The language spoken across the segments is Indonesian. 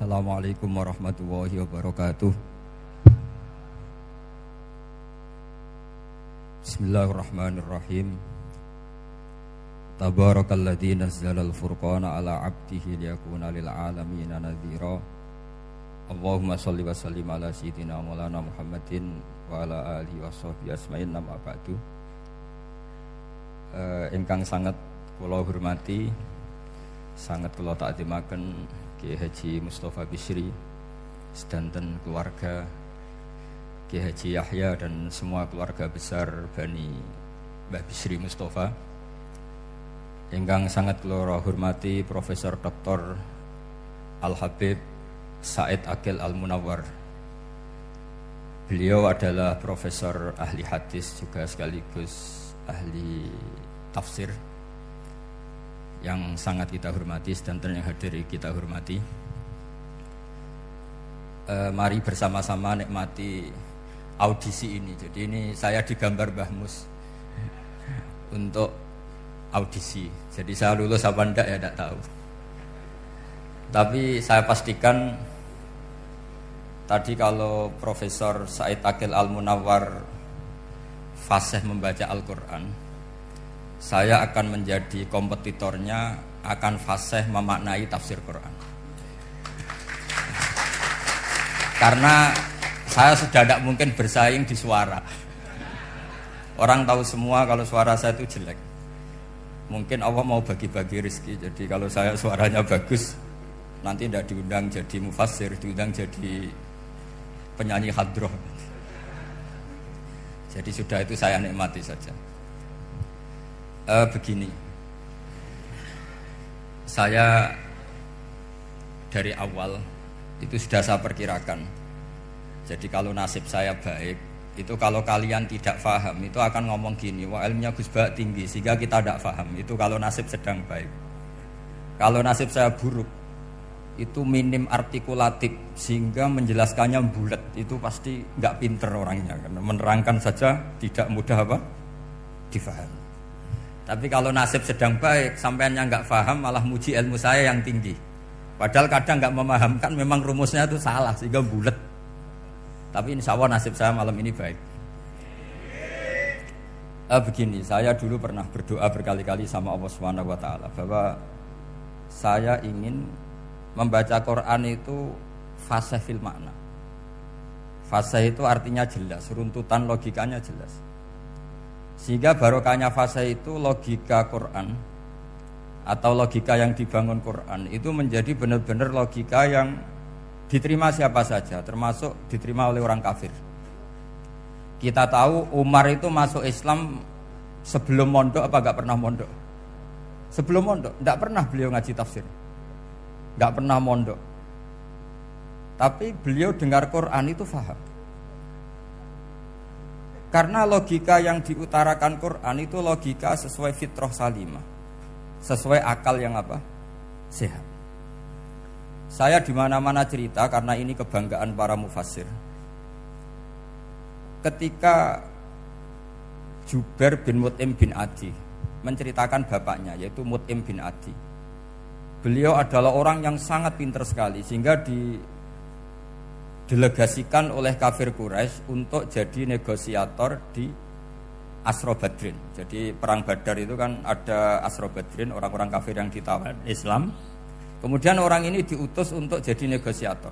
Assalamualaikum warahmatullahi wabarakatuh. Bismillahirrahmanirrahim. Tabarakalladzi nazzalal furqana ala 'abdihi liyakuna lil 'alamin nadhira. Allahumma shalli wa sallim ala sayyidina Maulana Muhammadin wa ala alihi washabbihi asma'in amma ba'du. Ingkang sangat kula hormati, sangat kula takzimaken Kiai Haji Mustafa Bisri sedanten keluarga, Kiai Haji Yahya dan semua keluarga besar Bani Mbah Bisri Mustafa. Ingkang sangat kula hormati Profesor Dr. Al-Habib Said Aqil Al-Munawwar. Beliau adalah profesor ahli hadis juga sekaligus ahli tafsir yang sangat kita hormati, sedanten yang hadir kita hormati. Mari bersama-sama nikmati audisi ini. Jadi ini saya digambar Mbah Mus untuk audisi. Jadi saya lulus apa enggak ya enggak tahu. Tapi saya pastikan tadi kalau Profesor Said Aqil Al-Munawwar fasih membaca Al-Quran, saya akan menjadi kompetitornya, akan fasih memaknai tafsir Quran. Karena saya sudah tidak mungkin bersaing di suara. Orang tahu semua kalau suara saya itu jelek. Mungkin Allah mau bagi-bagi rezeki. Jadi kalau saya suaranya bagus, nanti tidak diundang jadi mufassir, diundang jadi penyanyi hadroh. Jadi sudah itu saya nikmati saja. Begini, saya dari awal itu sudah saya perkirakan. Jadi kalau nasib saya baik, itu kalau kalian tidak paham itu akan ngomong gini, wah ilmunya Gus Bak tinggi sehingga kita tidak paham. Itu kalau nasib sedang baik. Kalau nasib saya buruk, itu minim artikulatif sehingga menjelaskannya bulat, itu pasti nggak pinter orangnya, karena menerangkan saja tidak mudah difahami. Tapi kalau nasib sedang baik, sampean yang nggak paham malah muji ilmu saya yang tinggi. Padahal kadang nggak memahamkan, memang rumusnya itu salah sehingga bulat. Tapi insya Allah nasib saya malam ini baik. Begini, saya dulu pernah berdoa berkali-kali sama Allah Subhanahu Wa Taala bahwa saya ingin membaca Quran itu fasih fil makna. Fasih itu artinya jelas, runtutan logikanya jelas. Sehingga barokahnya fase itu logika Quran atau logika yang dibangun Quran itu menjadi benar-benar logika yang diterima siapa saja, termasuk diterima oleh orang kafir. Kita tahu Umar itu masuk Islam sebelum mondok apa enggak pernah mondok? Sebelum mondok, enggak pernah beliau ngaji tafsir. Enggak pernah mondok. Tapi beliau dengar Quran itu faham. Karena logika yang diutarakan Quran itu logika sesuai fitrah salimah, sesuai akal yang sehat. Saya di mana-mana cerita karena ini kebanggaan para mufassir. Ketika Jubair bin Mut'im bin Adi menceritakan bapaknya, yaitu Mut'im bin Adi, beliau adalah orang yang sangat pintar sekali sehingga didelegasikan oleh kafir Quraisy untuk jadi negosiator di Asra Badrin. Jadi perang Badar itu kan ada Asra Badrin, orang-orang kafir yang ditawan Islam. Kemudian orang ini diutus untuk jadi negosiator.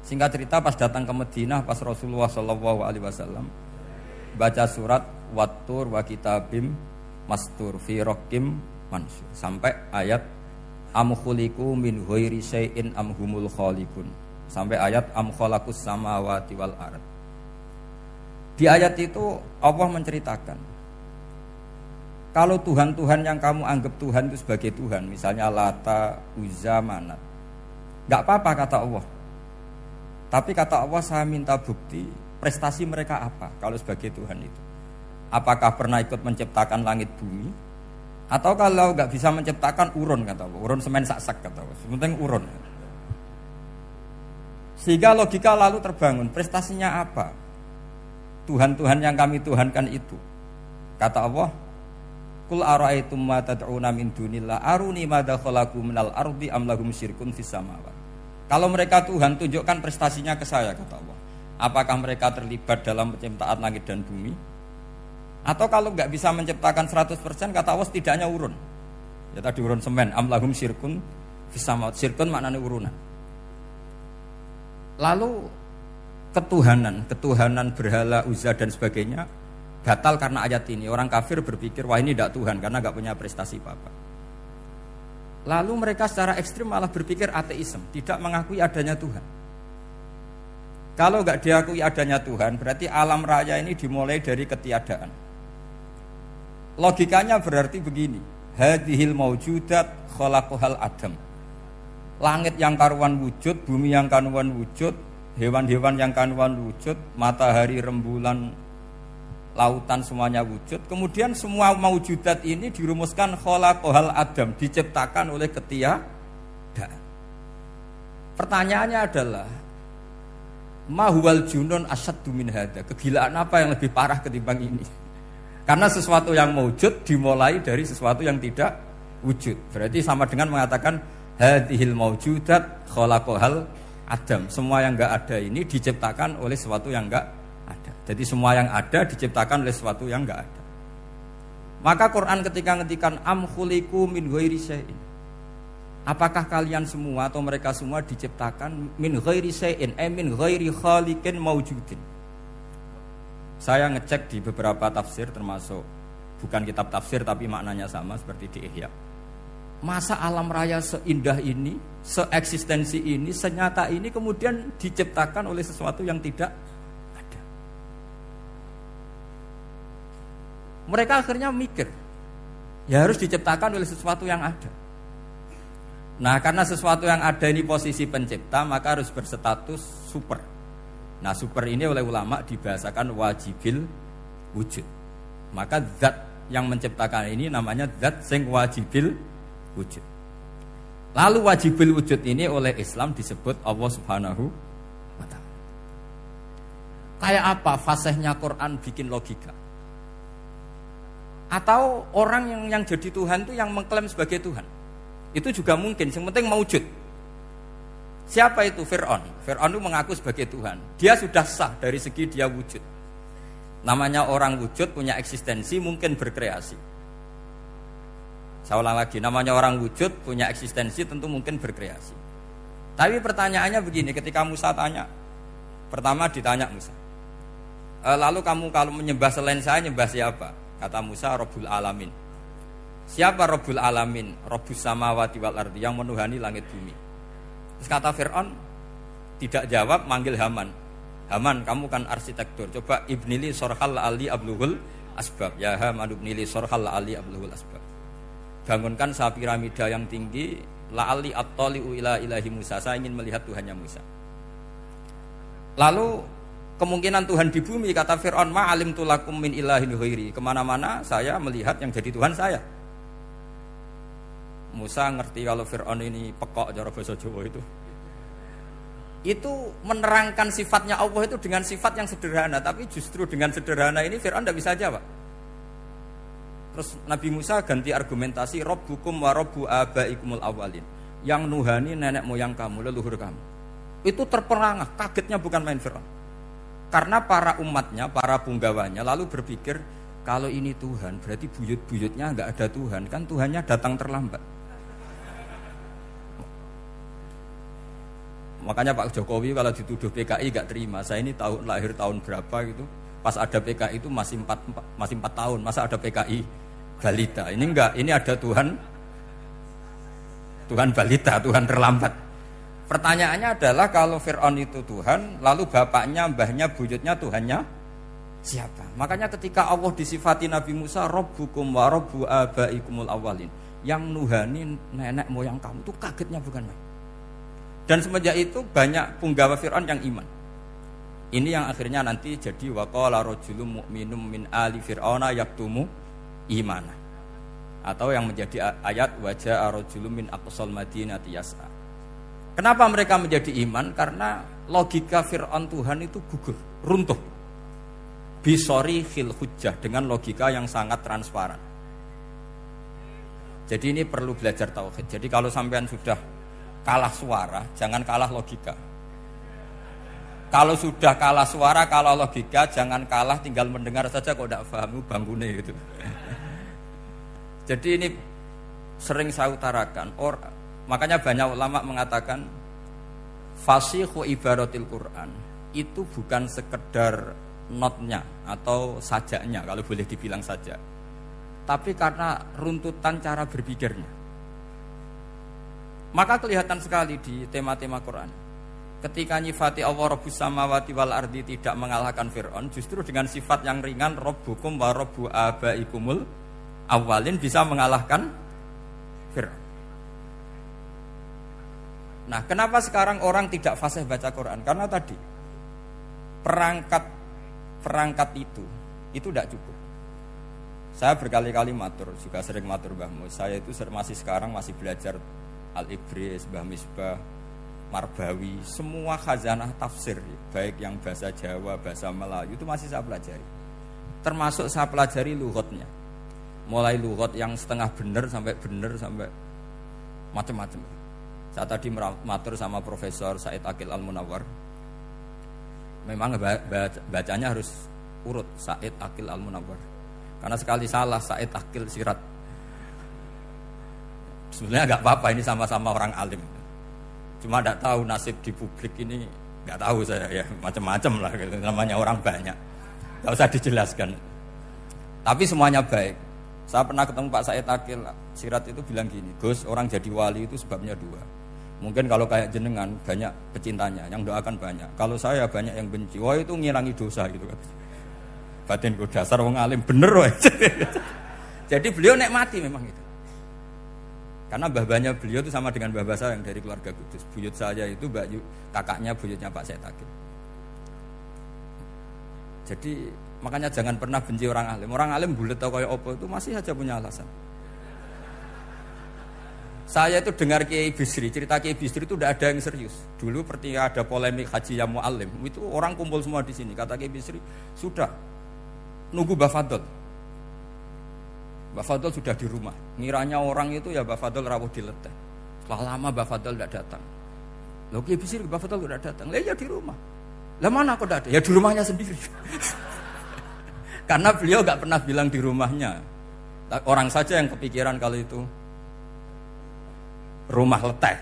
Singkat cerita pas datang ke Madinah, pas Rasulullah SAW baca surat Wattur wa kitabim mastur fi raqim mansur sampai ayat am khuliqu min ghairi syai'in am humul khaliqun, sampai ayat am khalaqus samawati wal ard. Di ayat itu Allah menceritakan kalau Tuhan-Tuhan yang kamu anggap Tuhan itu sebagai Tuhan, misalnya Lata, Uzza, Manat, gak apa-apa kata Allah. Tapi kata Allah, saya minta bukti prestasi mereka apa kalau sebagai Tuhan itu. Apakah pernah ikut menciptakan langit bumi? Atau kalau gak bisa menciptakan urun kata Allah, urun semen sak-sak kata Allah, sementing urun. Sehingga logika lalu terbangun, prestasinya apa Tuhan-Tuhan yang kami tuhankan itu? Kata Allah, Kul ara'aitum ma tad'una min dunillah aruni madza khalaqu minal ardi am lahum syirkun fis samawati. Kalau mereka Tuhan, tunjukkan prestasinya ke saya, kata Allah. Apakah mereka terlibat dalam penciptaan langit dan bumi? Atau kalau nggak bisa menciptakan 100%, kata Allah setidaknya urun. Ya tadi urun semen, am lahum syirkun fis samawati. Syirkun maknanya urunan. Lalu ketuhanan berhala, Uzza dan sebagainya batal karena ayat ini. Orang kafir berpikir, wah ini tidak Tuhan karena nggak punya prestasi apa-apa. Lalu mereka secara ekstrim malah berpikir ateisme, tidak mengakui adanya Tuhan. Kalau nggak diakui adanya Tuhan, berarti alam raya ini dimulai dari ketiadaan. Logikanya berarti begini, hadhil maujudat khalaqahal adam. Langit yang karuan wujud, bumi yang karuan wujud, hewan-hewan yang karuan wujud, matahari, rembulan, lautan semuanya wujud. Kemudian semua maujudat ini dirumuskan khalaqahal adam, diciptakan oleh ketiadaan. Pertanyaannya adalah mahwal junun asyaddu min hada. Kegilaan apa yang lebih parah ketimbang ini? Karena sesuatu yang wujud dimulai dari sesuatu yang tidak wujud. Berarti sama dengan mengatakan hadhil maujudat khalaqahal adam. Semua yang enggak ada ini diciptakan oleh sesuatu yang enggak ada. Jadi semua yang ada diciptakan oleh sesuatu yang enggak ada. Maka Quran ketika ngetikan am khuliqu min ghairi syai'in. Apakah kalian semua atau mereka semua diciptakan min ghairi syai'in, min ghairi khaliqin maujudin. Saya ngecek di beberapa tafsir, termasuk bukan kitab tafsir tapi maknanya sama seperti di Ihya. Masa alam raya seindah ini, seeksistensi ini, senyata ini kemudian diciptakan oleh sesuatu yang tidak ada. Mereka akhirnya mikir, ya harus diciptakan oleh sesuatu yang ada. Nah, karena sesuatu yang ada ini posisi pencipta, maka harus berstatus super. Nah, super ini oleh ulama dibahasakan wajibil wujud. Maka zat yang menciptakan ini namanya zat sing wajibil wujud. Lalu wajibil wujud ini oleh Islam disebut Allah Subhanahu wa ta'ala. Kayak apa fasihnya Quran bikin logika? Atau orang yang jadi Tuhan itu yang mengklaim sebagai Tuhan? Itu juga mungkin, yang penting mewujud. Siapa itu? Fir'aun. Fir'aun itu mengaku sebagai Tuhan. Dia sudah sah dari segi dia wujud. Namanya orang wujud punya eksistensi, mungkin berkreasi. Saya ulang lagi, namanya orang wujud punya eksistensi, tentu mungkin berkreasi. Tapi pertanyaannya begini, ketika Musa tanya, pertama ditanya Musa, lalu kamu kalau menyembah selain saya, nyembah siapa? Kata Musa, Rabbul Alamin. Siapa Rabbul Alamin? Rabbus samawati wal ardi, yang menuhani langit bumi. Terus kata Fir'aun, tidak jawab, manggil Haman. Haman, kamu kan arsitektur, coba ibnili sorhal ali abluhul asbab. Ya Haman ibnili sorhal ali abluhul asbab. Bangunkan sah piramida yang tinggi, la'ali at-tali'u ila ilahi Musa. Saya ingin melihat Tuhannya Musa. Lalu kemungkinan Tuhan di bumi, kata Fir'aun, ma'alim tulakum min ilahin ghairi. Kemana-mana saya melihat yang jadi Tuhan saya. Musa ngerti kalau Fir'aun ini pekok cara bahasa Jawa itu. Itu menerangkan sifatnya Allah itu dengan sifat yang sederhana. Tapi justru dengan sederhana ini Fir'aun tidak bisa jawab. Terus Nabi Musa ganti argumentasi, Rabbukum wa Rabbu abaikumul awalin. Yang nuhani nenek moyang kamu, leluhur kamu. Itu terperangah, kagetnya bukan main Fir'aun. Karena para umatnya, para punggawanya lalu berpikir, kalau ini Tuhan berarti buyut-buyutnya enggak ada Tuhan. Kan Tuhannya datang terlambat. Makanya Pak Jokowi kalau dituduh PKI enggak terima. Saya ini lahir tahun berapa gitu. Pas ada PKI itu masih 4 tahun. Masa ada PKI balita? Ini enggak, ini ada Tuhan balita, Tuhan terlambat. Pertanyaannya adalah kalau Fir'aun itu Tuhan, lalu bapaknya, mbahnya, buyutnya Tuhannya siapa? Makanya ketika Allah disifati Nabi Musa, Rabbukum wa Rabbu abaikumul awalin, yang nuhani nenek moyang kamu, itu kagetnya bukan main. Dan semenjak itu banyak punggawa Fir'aun yang iman. Ini yang akhirnya nanti jadi waqala rajulun mu'minum min ali fir'auna yaktumu imana. Atau yang menjadi ayat wajaa rajulun min aqsal madinati yas'a. Kenapa mereka menjadi iman? Karena logika Fir'aun Tuhan itu gugur, runtuh. Bisori khil hujjah, dengan logika yang sangat transparan. Jadi ini perlu belajar tauhid. Jadi kalau sampean sudah kalah suara, jangan kalah logika. Kalau sudah kalah suara, kalah logika, jangan kalah tinggal mendengar saja kok tidak paham bangkune gitu. Jadi ini sering saya utarakan. Makanya banyak ulama mengatakan fasihu ibaratil Quran itu bukan sekedar notnya atau sajaknya kalau boleh dibilang saja. Tapi karena runtutan cara berpikirnya. Maka kelihatan sekali di tema-tema Quran. Ketika nyifati Allah Rabbus samawati wal ardi tidak mengalahkan Fir'aun, justru dengan sifat yang ringan Rabbukum wa Rabbu abaikumul awalin bisa mengalahkan Fir'aun. Nah, kenapa sekarang orang tidak fasih baca Quran? Karena tadi perangkat itu tidak cukup. Saya berkali-kali matur, juga sering matur Mbah Mus. Saya itu masih belajar Al-Ibris, Mbah Misbah, Marbawi, semua khazanah tafsir, baik yang bahasa Jawa, bahasa Melayu itu masih saya pelajari. Termasuk saya pelajari lughatnya. Mulai lughat yang setengah benar sampai macam-macam. Saya tadi matur sama Profesor Said Aqil Al-Munawwar. Memang bacanya harus urut Said Aqil Al-Munawwar. Karena sekali salah Said Aqil Sirat. Sebenarnya enggak apa-apa, ini sama-sama orang alim. Cuma tidak tahu nasib di publik ini, nggak tahu saya ya, macam-macam lah gitu. Namanya orang banyak, nggak usah dijelaskan. Tapi semuanya baik. Saya pernah ketemu Pak Said Aqil Sirat itu bilang gini, Gus, orang jadi wali itu sebabnya dua. Mungkin kalau kayak jenengan banyak pecintanya, yang doakan banyak. Kalau saya banyak yang benci, wah itu ngilangi dosa gitu kan. Batin ku dasar wong alim bener wah. Jadi beliau nikmati memang itu. Karena mbah-mbahnya beliau itu sama dengan mbah saya yang dari keluarga Kudus. Buyut saya itu kakaknya buyutnya Pak Said Aqil. Jadi makanya jangan pernah benci orang alim. Orang alim bulet atau kayak opo itu masih saja punya alasan. Saya itu dengar Kiai Bisri, cerita Kiai Bisri itu tidak ada yang serius. Dulu ketika ada polemik haji yang mu'alim, itu orang kumpul semua di sini. Kata Kiai Bisri, sudah nunggu Mbah Fadl. Mbah Fadl sudah di rumah. Ngiranya orang itu ya Mbah Fadl rawuh dileteh. Setelah lama Mbah Fadl tidak datang. Loh Kiai Bisri Mbah Fadl tidak datang. Lah ya di rumah. Lah mana kok tidak ada? Ya di rumahnya sendiri. Karena beliau enggak pernah bilang di rumahnya. Orang saja yang kepikiran kalau itu rumah leteh.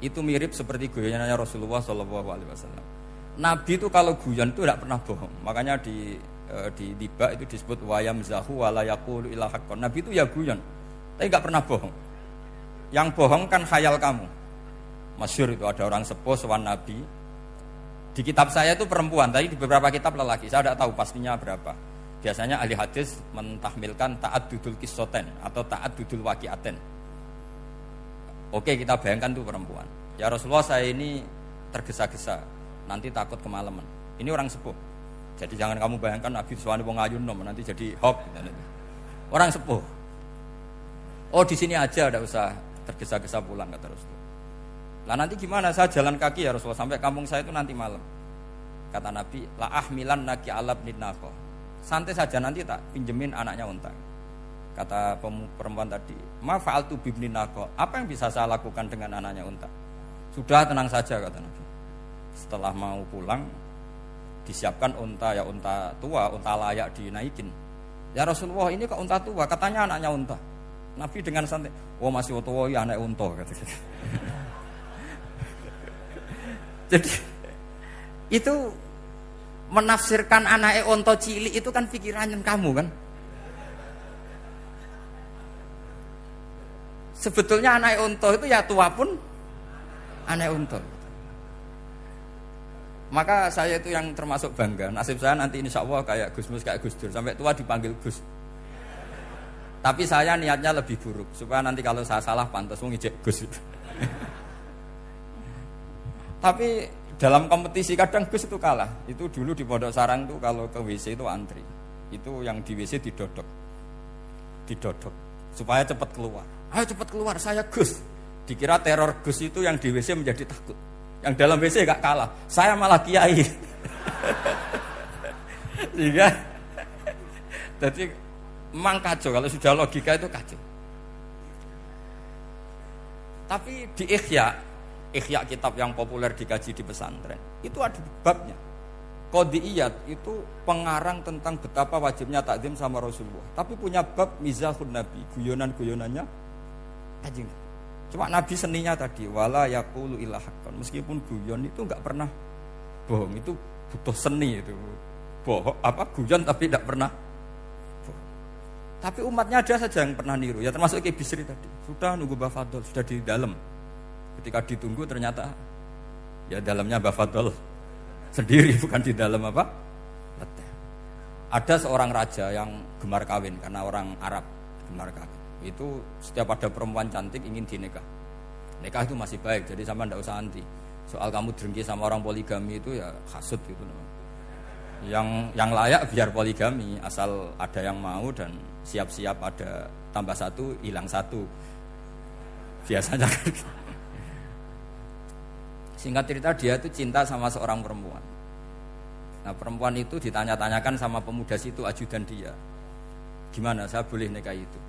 Itu mirip seperti guyonannya Rasulullah SAW. Nabi itu kalau guyon itu tidak pernah bohong. Makanya di tiba itu disebut wayam zahu wala yaqulu illa haqqan. Nabi itu ya guyon, tapi enggak pernah bohong. Yang bohong kan khayal kamu. Masyhur itu ada orang sepuh sowan Nabi. Di kitab saya itu perempuan, tapi di beberapa kitab lelaki. Saya tidak tahu pastinya berapa. Biasanya ahli hadis mentahmilkan ta'addudul qissaten atau ta'addudul waqi'aten. Oke, kita bayangkan itu perempuan. Ya Rasulullah, saya ini tergesa-gesa, nanti takut kemalaman. Ini orang sepuh. Jadi jangan kamu bayangkan Nabi suwani wong ayu nom nanti jadi hoax. Orang sepuh. Oh di sini aja, tidak usah tergesa-gesa pulang kata Rasul. Lah nanti gimana? Saya jalan kaki ya Rasulullah sampai kampung saya itu nanti malam. Kata Nabi, la ahmilan naki alab nidnaqo. Santai saja nanti tak pinjemin anaknya unta. Kata perempuan tadi, ma fa'altu bibninaqo. Apa yang bisa saya lakukan dengan anaknya unta? Sudah tenang saja kata Nabi. Setelah mau pulang disiapkan unta, ya unta tua, unta layak dinaikin. Ya Rasulullah ini kok unta tua? Katanya anaknya unta. Nabi dengan santai, oh masih tua ya anak unta kata. Jadi itu menafsirkan anaknya unta cilik itu kan pikirannya kamu kan. Sebetulnya anak unta itu ya tua pun anak unta. Maka saya itu yang termasuk bangga. Nasib saya nanti insya Allah kayak Gus Mus, kayak Gus Dur. Sampai tua dipanggil Gus. Tapi saya niatnya lebih buruk. Supaya nanti kalau saya salah pantas ngijek Gus. Tapi dalam kompetisi kadang Gus itu kalah. Itu dulu di Pondok Sarang itu kalau ke WC itu antri. Itu yang di WC didodok. Supaya cepat keluar. Ayo cepat keluar, saya Gus. Dikira teror Gus itu yang di WC menjadi takut. Yang dalam WC gak kalah, saya malah kiai. Sehingga jadi memang kacau, kalau sudah logika itu kacau. Tapi di Ihya kitab yang populer dikaji di pesantren, itu ada babnya. Qadiyat itu pengarang tentang betapa wajibnya takzim sama Rasulullah. Tapi punya bab mizahun Nabi, guyonan-guyonannya Kanjeng. Cuma Nabi seninya tadi wala yaqulu illa haqqan. Meskipun guyon itu enggak pernah bohong, itu butuh seni itu. Bohong guyon tapi tidak pernah bohong. Tapi umatnya ada saja yang pernah niru, ya termasuk Ki Bisri tadi. Sudah nunggu Mbah Fadl, sudah di dalam. Ketika ditunggu ternyata ya dalamnya Mbah Fadl sendiri, bukan di dalam leteh. Ada seorang raja yang gemar kawin karena orang Arab gemar kawin. Itu setiap ada perempuan cantik ingin dinikah. Nikah itu masih baik, jadi sama ndak usah anti. Soal kamu dengki sama orang poligami itu ya hasud gitu. Yang layak biar poligami, asal ada yang mau dan siap-siap ada tambah satu hilang satu. Biasanya kan. Singkat cerita dia itu cinta sama seorang perempuan. Nah perempuan itu ditanya-tanyakan sama pemuda situ ajudan dia. Gimana saya boleh nikah itu?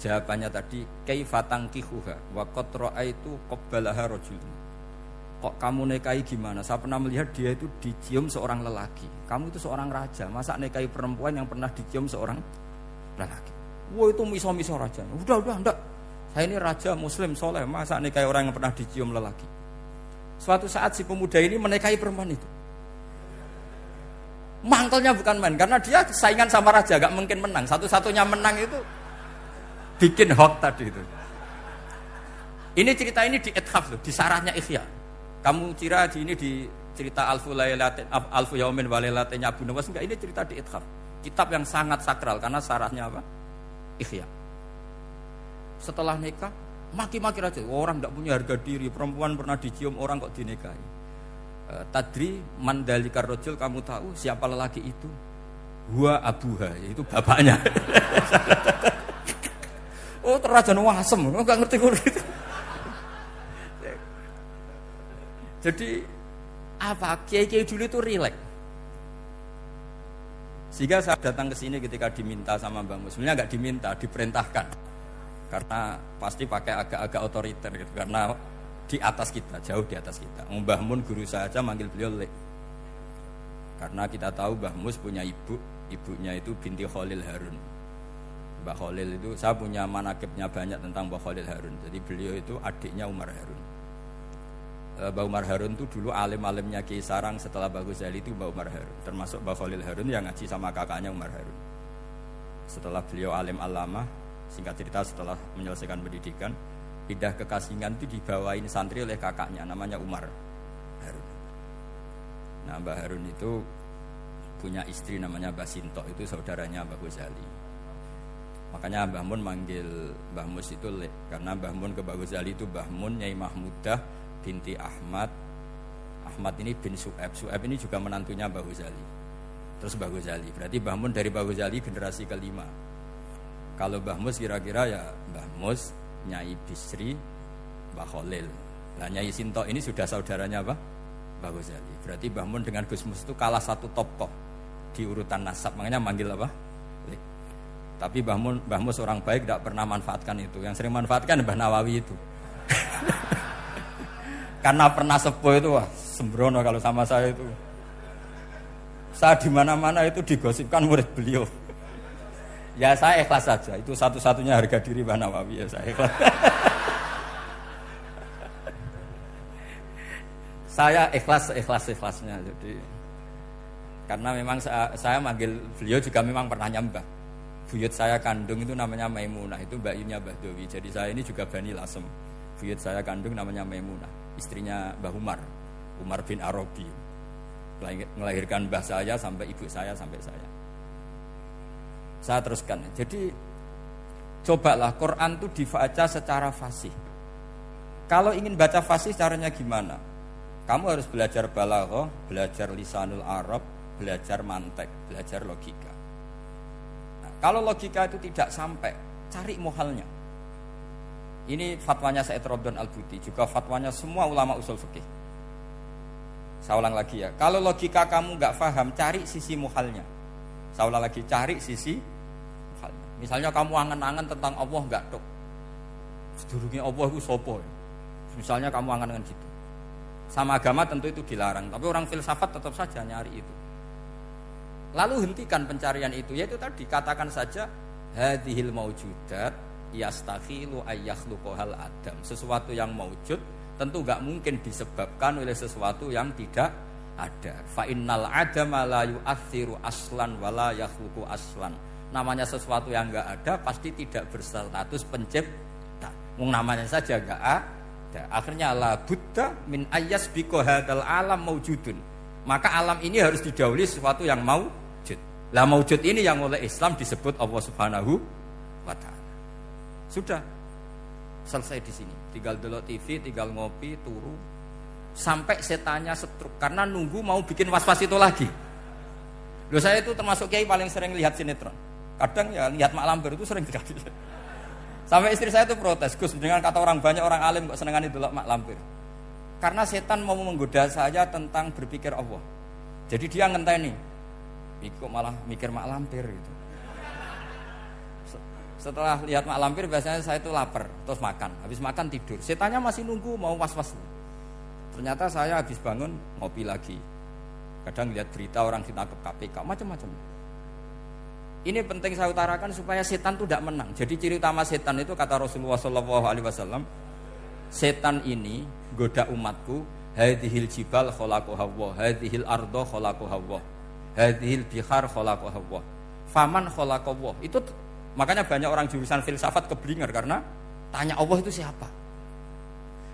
Jawabannya tadi kaifa tankihuha wa qad ra'aitu qabbalaha rajulun. Kok kamu nikahi gimana? Saya pernah melihat dia itu dicium seorang lelaki. Kamu itu seorang raja, masa nikahi perempuan yang pernah dicium seorang lelaki? Wah itu miso-miso raja. Udah enggak. Saya ini raja muslim soleh, masa nikahi orang yang pernah dicium lelaki? Suatu saat si pemuda ini menikahi perempuan itu. Mangkelnya bukan main, karena dia saingan sama raja, gak mungkin menang. Satu-satunya menang itu bikin hoax tadi itu. Ini cerita ini di Ithaf loh, di sarahnya Ihya. Kamu kira ini di cerita Alfu Yaumin wa Lailatinnya Abu Nawas, enggak, ini cerita di Ithaf. Kitab yang sangat sakral karena sarahnya apa? Ihya. Setelah nikah, maki-maki raja. Orang tidak punya harga diri, perempuan pernah dicium orang kok dinikahi. Tadri mandalikar rojul, kamu tahu siapa lelaki itu? Huwa abuha, yaitu bapaknya. Oh terajan wasem, enggak ngerti gitu. Jadi apa? Kiai-kiai dulu itu rileks. Sehingga saya datang ke sini ketika diminta sama Mbah Mus. Sebenarnya enggak diminta, diperintahkan. Karena pasti pakai agak-agak otoriter gitu. Karena di atas kita, jauh di atas kita. Mbah Mun guru saya aja manggil beliau Lek. Karena kita tahu Mbah Mus punya ibunya itu binti Khalil Harun. Mbah Khalil itu, saya punya manakibnya banyak tentang Mbah Khalil Harun. Jadi beliau itu adiknya Umar Harun. Mbah Umar Harun itu dulu alim-alimnya Kiai Sarang, setelah Mbah Ghazali itu Mbah Umar Harun. Termasuk Mbah Khalil Harun yang ngaji sama kakaknya Umar Harun. Setelah beliau alim alama, singkat cerita setelah menyelesaikan pendidikan, pindah ke Kasingan itu dibawain santri oleh kakaknya, namanya Umar Harun. Nah Mbah Harun itu punya istri namanya Mbah Sinto, itu saudaranya Mbah Ghazali. Makanya Mbah Mun manggil Mbah Mus itu Lek, karena Mbah Mun ke Mbah Ghazali itu Mbah Mun Nyai Mahmudah binti Ahmad. Ahmad ini bin Su'aib. Su'aib ini juga menantunya Mbah Ghazali. Terus Mbah Ghazali. Berarti Mbah Mun dari Mbah Ghazali generasi kelima. Kalau Mbah Mus kira-kira ya Mbah Mus, Nyai Bisri, Mbah Khalil. Nah Nyai Sinto ini sudah saudaranya apa? Mbah Ghazali. Berarti Mbah Mun dengan Gus Mus itu kalah satu tokoh di urutan nasab. Makanya manggil apa? Lek. Tapi Mbah Mus orang baik, tidak pernah manfaatkan itu. Yang sering manfaatkan Mbah Nawawi itu. Karena pernah sepuh itu, wah sembrono kalau sama saya itu. Saya di mana-mana itu digosipkan murid beliau. Ya saya ikhlas saja. Itu satu-satunya harga diri Mbah Nawawi, ya saya ikhlas. Saya ikhlasnya. Jadi karena memang saya manggil beliau juga memang pernah nyembah. Buyut saya kandung itu namanya Maimunah, itu mbaknya Mbah Dowi. Jadi saya ini juga Bani Lasem. Buyut saya kandung namanya Maimunah, istrinya Mbah Umar bin Arabi. Melahirkan mbah saya sampai ibu saya sampai saya. Saya teruskan. Jadi cobalah Quran itu dibaca secara fasih. Kalau ingin baca fasih caranya gimana? Kamu harus belajar balaghah, belajar lisanul Arab, belajar mantek, belajar logika. Kalau logika itu tidak sampai, cari muhalnya. Ini fatwanya Said Robdon Al-Buti, juga fatwanya semua ulama usul fikih. Saya ulang lagi ya, kalau logika kamu nggak paham, cari sisi muhalnya. Saya ulang lagi, cari sisi muhalnya. Misalnya kamu angan-angan tentang Allah nggak tok. Sedurunge Allah iku sapa? Misalnya kamu angan-angan gitu. Sama agama tentu itu dilarang, tapi orang filsafat tetap saja nyari itu. Lalu hentikan pencarian itu, yaitu tadi katakan saja hadhil maujudat yastakhilu ayyakhluqahal adam. Sesuatu yang maujud tentu enggak mungkin disebabkan oleh sesuatu yang tidak ada. Fa innal adama la yu'athiru aslan wala yakhluqu aslan. Namanya sesuatu yang enggak ada pasti tidak berstatus pencipta. Wong namanya saja enggak ada. Akhirnya la buddha min ayyasbiqu hadzal alam maujudun. Maka alam ini harus didahului sesuatu yang maujud. Lah maujud ini yang oleh Islam disebut Allah Subhanahu wa taala. Sudah selesai di sini. Tinggal delok TV, tinggal ngopi, turu sampai setannya setruk karena nunggu mau bikin was-was itu lagi. Loh saya itu termasuk kiai paling sering lihat sinetron. Kadang ya lihat Mak Lampir itu sering sekali. Sampai istri saya itu protes, Gus, dengan kata orang banyak orang alim kok senengane delok Mak Lampir. Karena setan mau menggoda saya tentang berpikir Allah. Jadi dia ngenteni. Kok malah mikir Mak Lampir gitu. Setelah lihat Mak Lampir biasanya saya itu lapar, terus makan. Habis makan tidur. Setannya masih nunggu mau was-was. Ternyata saya habis bangun ngopi lagi. Kadang lihat berita orang ditangkap KPK, macam-macam. Ini penting saya utarakan supaya setan itu tidak menang. Jadi ciri utama setan itu kata Rasulullah SAW, setan ini goda umatku, hadhil jibal khalaqaha Allah, hadhil ardo khalaqaha Allah, hadhil bihar khalaqaha Allah, faman khalaqaha Allah. Itu makanya banyak orang jurusan filsafat keblinger karena tanya Allah itu siapa.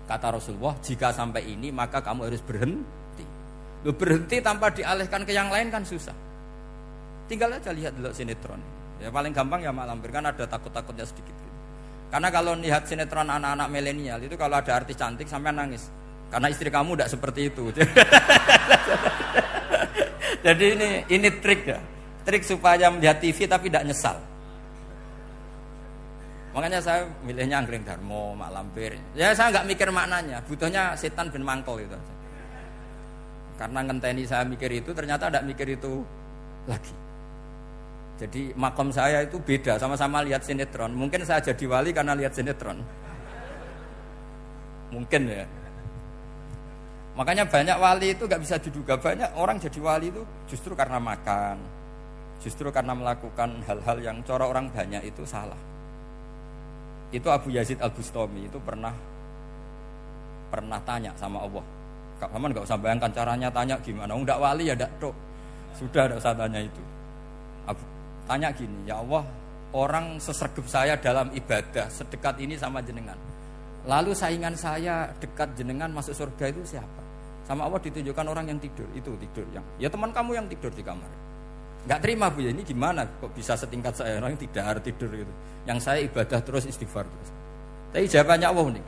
Kata Rasulullah, jika sampai ini maka kamu harus berhenti. Lu berhenti tanpa dialihkan ke yang lain kan susah. Tinggal aja lihat dulu sinetron. Ya paling gampang ya Mak Lampir, kan ada takut-takutnya sedikit gitu. Karena kalau lihat sinetron anak-anak milenial itu kalau ada artis cantik sampai nangis. Karena istri kamu tidak seperti itu. Jadi ini trik ya. Trik supaya melihat TV tapi tidak nyesal. Makanya saya milihnya Anggreng Darmo, Mak Lampir. Ya saya nggak mikir maknanya, butuhnya setan ben mangkol itu. Karena ngenteni saya mikir itu ternyata tidak mikir itu lagi. Jadi makom saya itu beda, sama-sama lihat sinetron. Mungkin saya jadi wali karena lihat sinetron. Mungkin ya. Makanya banyak wali itu gak bisa diduga. Banyak orang jadi wali itu justru karena makan, justru karena melakukan hal-hal yang cara orang banyak itu salah. Itu Abu Yazid Al-Bustami itu pernah tanya sama Allah. Kak Paman gak usah bayangkan caranya tanya gimana. Enggak wali ya enggak tok. Sudah enggak usah tanya itu. Tanya gini, ya Allah, orang sesregep saya dalam ibadah sedekat ini sama jenengan. Lalu saingan saya dekat jenengan masuk surga itu siapa? Sama Allah ditunjukkan orang yang tidur, itu tidur yang. Ya teman kamu yang tidur di kamar. Enggak terima Bu ya, ini gimana kok bisa setingkat saya orang yang tidak tidur gitu. Yang saya ibadah terus istighfar terus. Tapi jawabannya Allah nih.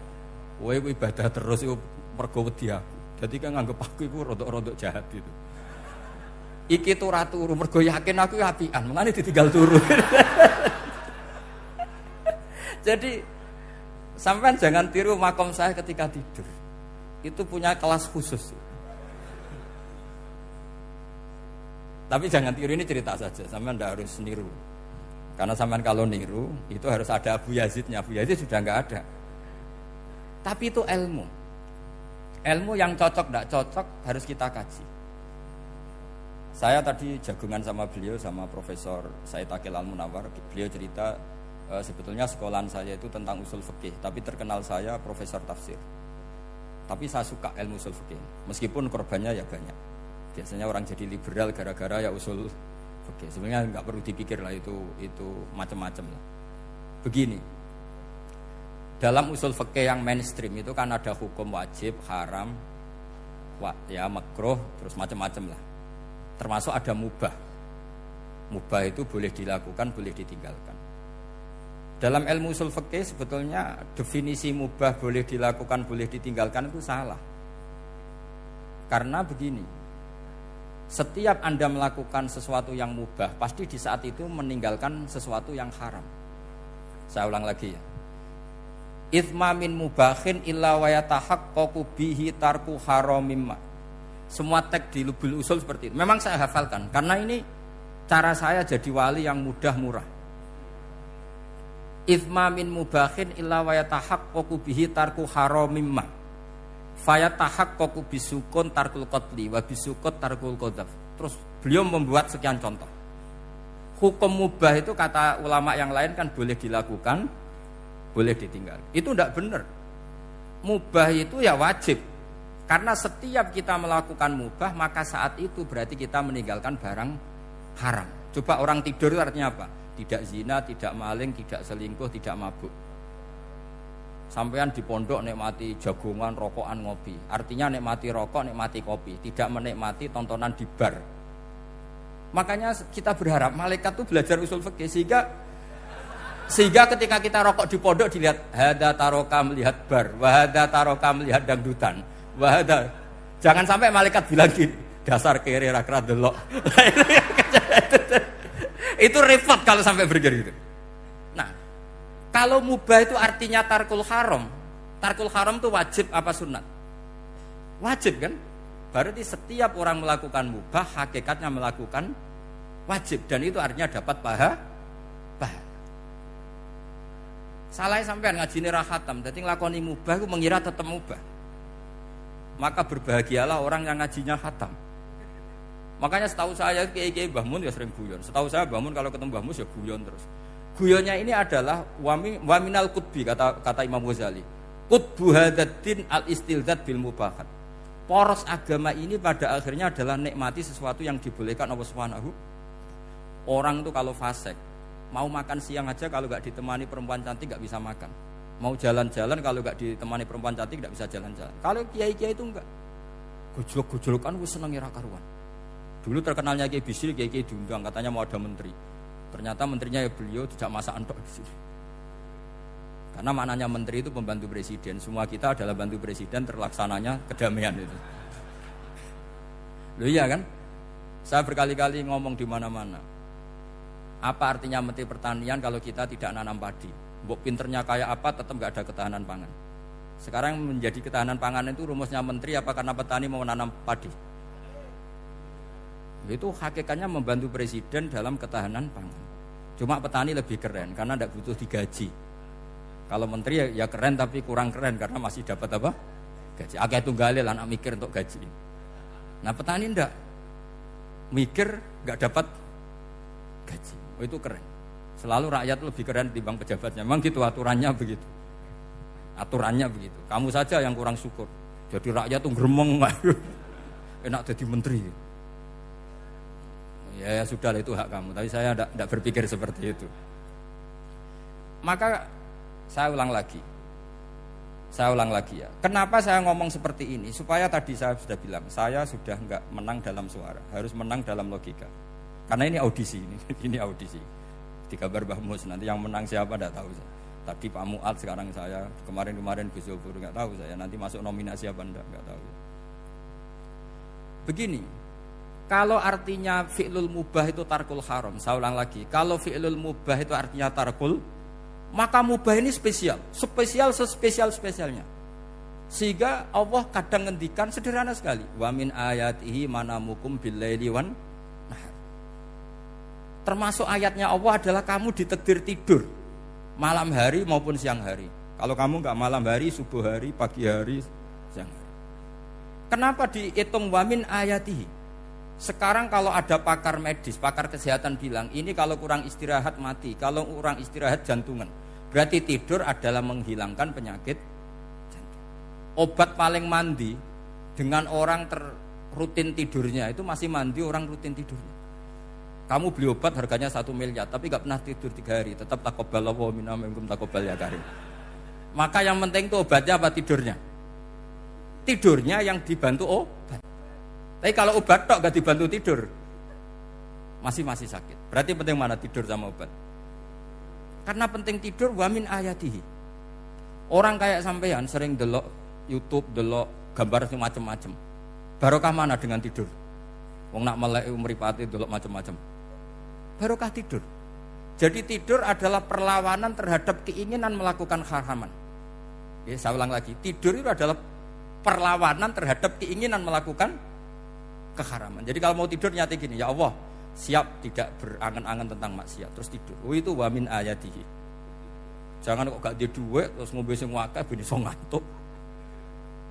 Kowe ibadah terus iku mergo wedi aku. Dadi kan nganggep aku iku rodok-rodok jahat gitu. Iki turu mergo yakin aku apian, mengane ditinggal turu. Jadi sampean jangan tiru makom saya ketika tidur. Itu punya kelas khusus. Tapi jangan tiru, ini cerita saja, sampean ndak harus niru. Karena sampean kalau niru itu harus ada Abu Yazidnya. Abu Yazid sudah enggak ada. Tapi itu ilmu. Ilmu yang cocok ndak cocok harus kita kaji. Saya tadi jagungan sama beliau, sama Profesor Said Akil Al-Munawar. Beliau cerita sebetulnya sekolahan saya itu tentang usul fikih, tapi terkenal saya profesor tafsir. Tapi saya suka ilmu usul fikih, meskipun korbannya ya banyak. Biasanya orang jadi liberal gara-gara ya usul fikih. Sebenarnya nggak perlu dipikir lah itu macam-macam lah. Begini, dalam usul fikih yang mainstream itu kan ada hukum wajib, haram, ya makruh, terus macam-macam lah. Termasuk ada mubah. Mubah itu boleh dilakukan, boleh ditinggalkan. Dalam ilmu usul fikih sebetulnya definisi mubah boleh dilakukan, boleh ditinggalkan itu salah. Karena begini, setiap Anda melakukan sesuatu yang mubah, pasti di saat itu meninggalkan sesuatu yang haram. Saya ulang lagi ya. Itsma min mubahin illa wa yatahaqqaqu bihi tarku haramimma. Semua teks di Lubul Usul seperti itu. Memang saya hafalkan karena ini cara saya jadi wali yang mudah murah. Ithma min mubahin illa wa yatahaqqaqu bihi tarku haramimma. Fayatahaqqaqu bisukun tarkul qatli wa bisukut tarkul qadzaf. Terus beliau membuat sekian contoh. Hukum mubah itu kata ulama yang lain kan boleh dilakukan, boleh ditinggal. Itu tidak benar. Mubah itu ya wajib. Karena setiap kita melakukan mubah, maka saat itu berarti kita meninggalkan barang haram. Coba orang tidur itu artinya apa? Tidak zina, tidak maling, tidak selingkuh, tidak mabuk. Sampean di pondok nikmati jagongan, rokokan, ngopi. Artinya nikmati rokok, nikmati kopi. Tidak menikmati tontonan di bar. Makanya kita berharap malaikat itu belajar usul fikih sehingga ketika kita rokok di pondok dilihat hada taroka melihat bar, wahada taroka melihat dangdutan, wahada. Jangan sampai malaikat bilang gini, dasar kere rakra delok. Itu repot kalau sampai begitu. Nah, kalau mubah itu artinya tarkul haram. Tarkul haram itu wajib apa sunat? Wajib kan? Berarti setiap orang melakukan mubah hakikatnya melakukan wajib dan itu artinya dapat pahala. Salah sampean ngajine ra khatam, dadi nglakoni mubah ku mengira tetep mubah. Maka berbahagialah orang yang ngajinya khatam. Makanya setahu saya kiai-kiai Mbah Mun ya sering guyon. Setahu saya Mbah Mun kalau ketemu Mbah Mus ya guyon terus. Guyonnya ini adalah waminal qutbi kata Imam Ghazali. Qutbu hadaddin al-istilzad bil mubahat. Poros agama ini pada akhirnya adalah nikmati sesuatu yang dibolehkan Allah Subhanahu. Orang itu kalau fasik, mau makan siang aja kalau gak ditemani perempuan cantik gak bisa makan. Mau jalan-jalan kalau gak ditemani perempuan cantik gak bisa jalan-jalan. Kalau kiai-kiai itu enggak. Gojlok-gojlokan wis seneng ira karuan. Dulu terkenalnya Kiai Bisri, Kiai diundang katanya mau ada menteri. Ternyata menterinya ya beliau tidak masak entok di sini. Karena maknanya menteri itu pembantu presiden. Semua kita adalah bantu presiden terlaksananya kedamaian itu. Loh iya kan? Saya berkali-kali ngomong di mana-mana. Apa artinya menteri pertanian kalau kita tidak nanam padi? Mbok pinternya kayak apa tetap gak ada ketahanan pangan. Sekarang menjadi ketahanan pangan itu rumusnya menteri apa karena petani mau nanam padi? Itu hakikatnya membantu presiden dalam ketahanan pangan. Cuma petani lebih keren karena tidak butuh digaji. Kalau menteri ya keren tapi kurang keren karena masih dapat apa? Gaji. Akeh tunggale lah anak mikir untuk gaji. Nah petani ndak mikir nggak dapat gaji. Oh, itu keren. Selalu rakyat lebih keren dibanding pejabatnya. Memang gitu aturannya begitu. Aturannya begitu. Kamu saja yang kurang syukur. Jadi rakyat tuh gremeng enak jadi menteri. Ya sudah itu hak kamu. Tapi saya tidak berpikir seperti itu. Maka saya ulang lagi ya. Kenapa saya ngomong seperti ini? Supaya tadi saya sudah bilang, saya sudah enggak menang dalam suara, harus menang dalam logika. Karena ini audisi, ini audisi. Di kabar Mbah Mus, nanti yang menang siapa enggak tahu saya. Tadi Pak Mu'ad, sekarang saya, kemarin Gus Yobur enggak tahu saya. Nanti masuk nominasi apa enggak tahu. Begini, kalau artinya fi'lul mubah itu tarkul haram, saya ulang lagi. Kalau fi'lul mubah itu artinya tarkul, maka mubah ini spesial sespesialnya. Sehingga Allah kadang ngendikan sederhana sekali. Wa min ayatihi manamukum billaili wan nahar. Termasuk ayatnya Allah adalah kamu ditakdir tidur malam hari maupun siang hari. Kalau kamu enggak malam hari, subuh hari, pagi hari, siang hari. Kenapa dihitung wa min ayatihi? Sekarang kalau ada pakar medis, pakar kesehatan bilang, ini kalau kurang istirahat mati, kalau kurang istirahat jantungan. Berarti tidur adalah menghilangkan penyakit jantung. Obat paling mandi dengan orang rutin tidurnya, itu masih mandi orang rutin tidurnya. Kamu beli obat harganya 1 miliar, tapi gak pernah tidur 3 hari, tetap taqabbalallahu minna minkum taqabbal ya karim. Maka yang penting itu obatnya apa tidurnya? Tidurnya yang dibantu obat. Tapi kalau obat tok gak dibantu tidur, masih sakit. Berarti penting mana tidur sama obat? Karena penting tidur wa min ayatihi. Orang kayak sampean sering delok YouTube, delok gambar macam-macam. Barokah mana dengan tidur? Wong nak melek mripate delok macam-macam. Barokah tidur. Jadi tidur adalah perlawanan terhadap keinginan melakukan haraman. Ya, saya ulang lagi, tidur itu adalah perlawanan terhadap keinginan melakukan keharaman. Jadi kalau mau tidur nyati gini, ya Allah, siap tidak berangan-angan tentang maksiat, terus tidur. Oh itu wa min ayatihi. Jangan kok gak di duit terus ngombe sing akeh ben iso ngantuk.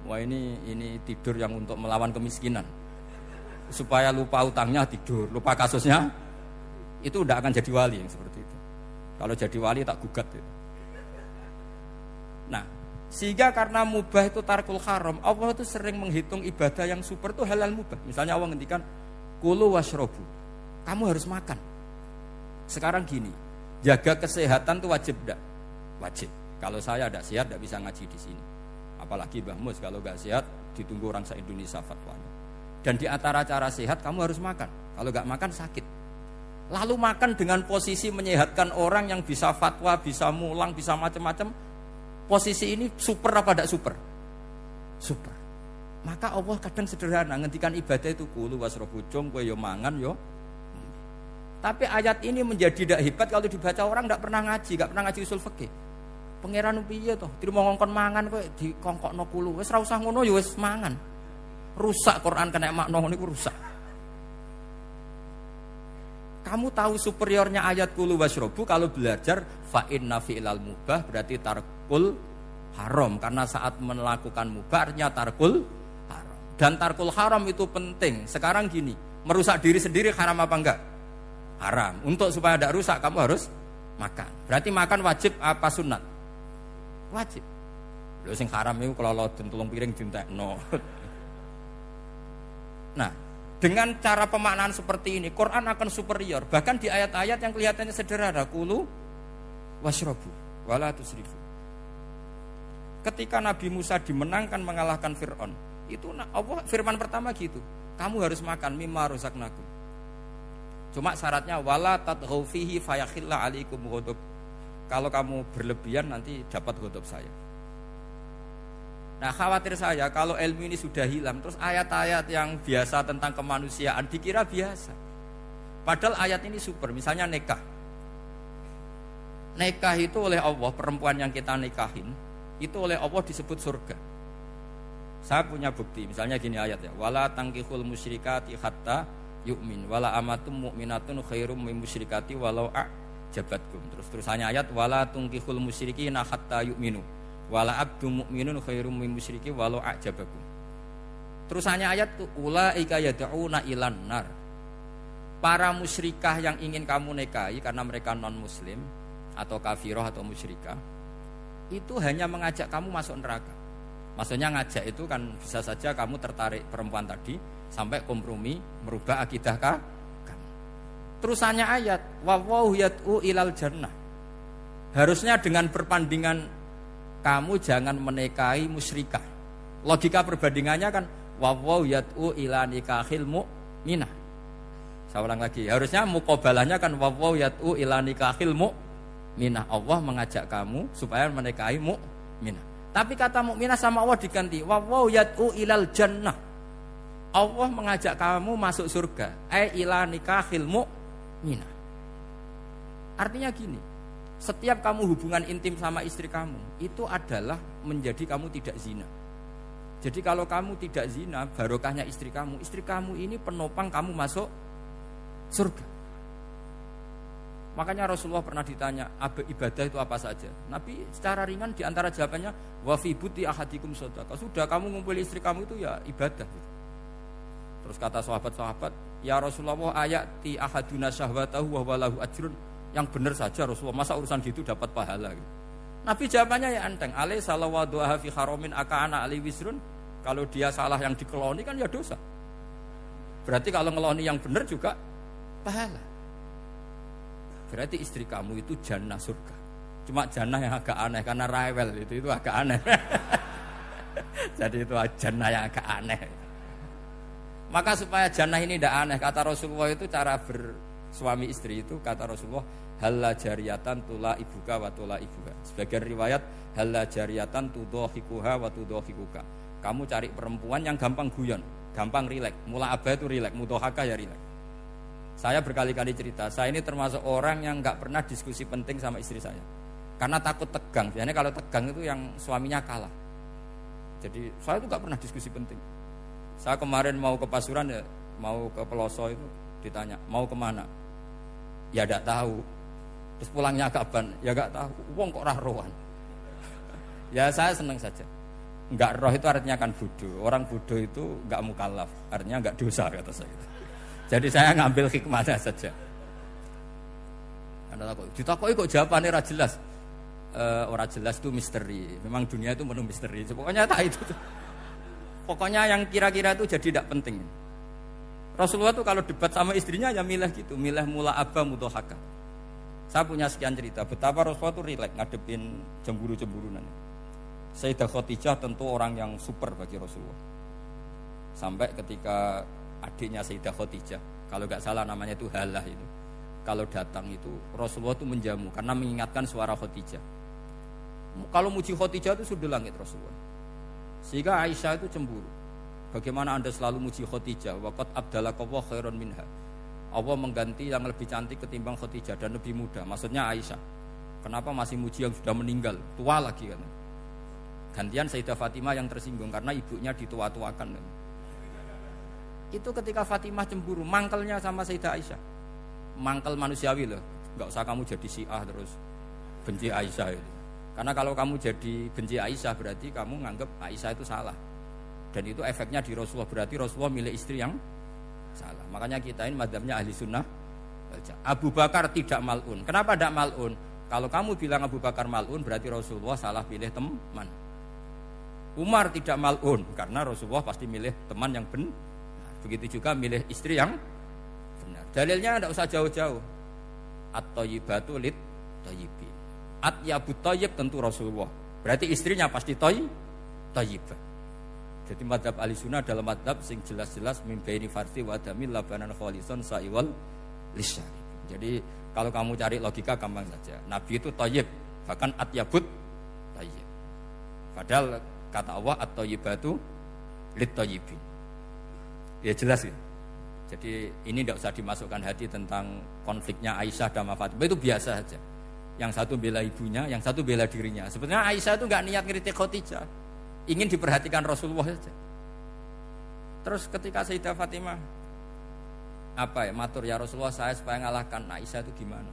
Wah ini tidur yang untuk melawan kemiskinan. Supaya lupa utangnya tidur, lupa kasusnya itu udah akan jadi wali yang seperti itu. Kalau jadi wali tak gugat itu. Nah, sehingga karena mubah itu tarkul haram, Allah itu sering menghitung ibadah yang super itu halal mubah. Misalnya Allah ngendikan kulu washrobu, kamu harus makan. Sekarang gini, jaga kesehatan itu wajib enggak? Wajib. Kalau saya tidak sehat tidak bisa ngaji di sini. Apalagi Mbah Mus kalau nggak sehat ditunggu orang se-Indonesia fatwanya. Dan di antara cara sehat kamu harus makan. Kalau nggak makan sakit. Lalu makan dengan posisi menyehatkan orang yang bisa fatwa, bisa mulang, bisa macam-macam. Posisi ini super apa tidak super? Super. Maka Allah kadang sederhana ngendikan ibadah itu kulu wasrobu cung kowe yo mangan yo. Tapi ayat ini menjadi tidak hebat kalau dibaca orang tidak pernah ngaji usul fikih. Pangeran piye to? Trimo ngongkon mangan kowe dikongkokno kulu. Wis ora usah ngono ya wis mangan. Rusak Quran kena makna niku rusak. Kamu tahu superiornya ayat kulu wasrobu kalau belajar fa inna fi'lal mubah berarti tarkul haram karena saat melakukan mubah artinya tarkul haram. Dan tarkul haram itu penting. Sekarang gini, merusak diri sendiri haram apa enggak? Haram. Untuk supaya tidak rusak kamu harus makan. Berarti makan wajib apa sunat? Wajib. Lho sing haram itu kalau tulung piring dintekno. Nah, dengan cara pemaknaan seperti ini, Quran akan superior. Bahkan di ayat-ayat yang kelihatannya sederhana, kulu washrobu, wala tusrifu. Ketika Nabi Musa dimenangkan mengalahkan Fir'aun, itu Allah firman pertama gitu, kamu harus makan mimma razaqnakum. Cuma syaratnya wala tadghaw fihi fayakhilla alaikum ghadab. Kalau kamu berlebihan nanti dapat ghadab saya. Nah khawatir saya kalau ilmu ini sudah hilang terus ayat-ayat yang biasa tentang kemanusiaan dikira biasa. Padahal ayat ini super. Misalnya nikah. Nikah itu oleh Allah, perempuan yang kita nikahin itu oleh Allah disebut surga. Saya punya bukti. Misalnya gini ayatnya, wala tangkihul musyrikati hatta yu'min wala amatum mu'minatun khairum min musyrikati walau a'jabatkum. Terusannya ayat wala tungkihul musyrikina hatta yu'minu wala abdu mu'minun khairum min musyriki walau a'jabakum. Terusannya ayat tu ulaika yad'una ilan nar. Para musyrikah yang ingin kamu nikahi karena mereka non muslim atau kafirah atau musyrikah itu hanya mengajak kamu masuk neraka. Maksudnya ngajak itu kan bisa saja kamu tertarik perempuan tadi sampai kompromi merubah akidah kamu. Terusannya ayat wa yad'u ilal jannah. Harusnya dengan perbandingan kamu jangan menikahi musyrikah. Logika perbandingannya kan wawaw yad'u ila nikahil mu'minah. Saya ulang lagi. Harusnya muqabalahnya kan wawaw yad'u ila nikahil mu'minah. Allah mengajak kamu supaya menikahi mu'minah. Tapi kata mu'minah sama Allah diganti wawaw yad'u ilal jannah. Allah mengajak kamu masuk surga. Ila nikahil mu'minah. Artinya gini, setiap kamu hubungan intim sama istri kamu itu adalah menjadi kamu tidak zina. Jadi kalau kamu tidak zina, barokahnya istri kamu ini penopang kamu masuk surga. Makanya Rasulullah pernah ditanya, ibadah itu apa saja? Nabi secara ringan diantara jawabannya, wa fi buti ahadikum shadaqah. Sudah kamu ngumpul istri kamu itu ya ibadah. Terus kata sahabat-sahabat, ya Rasulullah ayati ahaduna syahwatahu wa walahu ajrun. Yang benar saja Rasulullah, masa urusan gitu dapat pahala gitu. Nabi jawabannya ya enteng, alai salawaduha fi haramin aka'ana ali wisrun. Kalau dia salah yang dikeloni kan ya dosa. Berarti kalau ngeloni yang benar juga pahala. Berarti istri kamu itu jannah surga. Cuma jannah yang agak aneh karena rewel itu agak aneh. Jadi itu jannah yang agak aneh. Maka supaya jannah ini tidak aneh, kata Rasulullah itu cara bersuami istri itu kata Rasulullah halla jariyatan tula ibuka wa tula ibuka. Sebagian riwayat halla jariyatan tudhahikuha wa tudhahikuka. Kamu cari perempuan yang gampang guyon, gampang rileks. Mula abah itu rileks, mudhahaka ya rileks. Saya berkali-kali cerita, saya ini termasuk orang yang enggak pernah diskusi penting sama istri saya. Karena takut tegang. Biasanya kalau tegang itu yang suaminya kalah. Jadi saya itu enggak pernah diskusi penting. Saya kemarin mau ke Pasuruan ya, mau ke Peloso itu ditanya, mau kemana? Ya enggak tahu. Terus pulangnya kapan? Ya enggak tahu. Wong kok ora rohan. Ya saya senang saja. Enggak roh itu artinya kan bodoh. Orang bodoh itu enggak mukallaf, artinya enggak dosa kata saya. Jadi saya ngambil hikmahnya saja. Anda takut, ditakoki kok jawabannya ora jelas. Ora jelas itu misteri. Memang dunia itu penuh misteri. Pokoknya tak itu. Pokoknya yang kira-kira itu jadi tidak penting. Rasulullah tuh kalau debat sama istrinya ya milih gitu, milih mula abba mudhahaka. Saya punya sekian cerita betapa Rasulullah tuh rileks ngadepin cemburu-cemburunan. Sayyidah Khadijah tentu orang yang super bagi Rasulullah. Sampai ketika adiknya Sayyidah Khadijah, kalau nggak salah namanya itu Halah itu, kalau datang itu Rasulullah tuh menjamu karena mengingatkan suara Khadijah. Kalau muji Khadijah itu sudah langit Rasulullah. Sehingga Aisyah itu cemburu. Bagaimana Anda selalu muji Khadijah? Waqad abdalakallahu khairan minha. Allah mengganti yang lebih cantik ketimbang Khadijah dan lebih muda. Maksudnya Aisyah. Kenapa masih muji yang sudah meninggal? Tua lagi kan. Gantian Sayyidah Fatimah yang tersinggung karena ibunya ditua-tuakan. Itu ketika Fatimah cemburu, mangkelnya sama Sayyidah Aisyah. Mangkel manusiawi loh. Enggak usah kamu jadi Syiah terus benci Aisyah itu. Karena kalau kamu jadi benci Aisyah berarti kamu nganggap Aisyah itu salah. Dan itu efeknya di Rasulullah, berarti Rasulullah milih istri yang salah. Makanya kita ini madzhabnya ahli sunnah. Abu Bakar tidak mal'un. Kenapa tidak mal'un? Kalau kamu bilang Abu Bakar mal'un berarti Rasulullah salah pilih teman. Umar tidak mal'un karena Rasulullah pasti milih teman yang benar. Begitu juga milih istri yang benar. Dalilnya tidak usah jauh-jauh. At-thayyibatu lit-thayyibin. At-yabut thayyib tentu Rasulullah. Berarti istrinya pasti thayyibah. Jadi madhab ahli sunnah adalah madhab sing jelas-jelas min baini farsi wa damil labanan khalisan sa'iwal lisyari. Jadi kalau kamu cari logika gampang saja. Nabi itu thayyib, bahkan atyabut thayyib. Padahal kata Allah at-thayyibatu lit-thayyibin. Ya jelas ya. Jadi ini tidak usah dimasukkan hati tentang konfliknya Aisyah dan Fatimah, itu biasa saja. Yang satu bela ibunya, yang satu bela dirinya. Sebenarnya Aisyah itu enggak niat ngeritik Khadijah. Ingin diperhatikan Rasulullah saja. Terus ketika Sayyidah Fatimah matur ya Rasulullah saya supaya ngalahkan Aisyah itu gimana?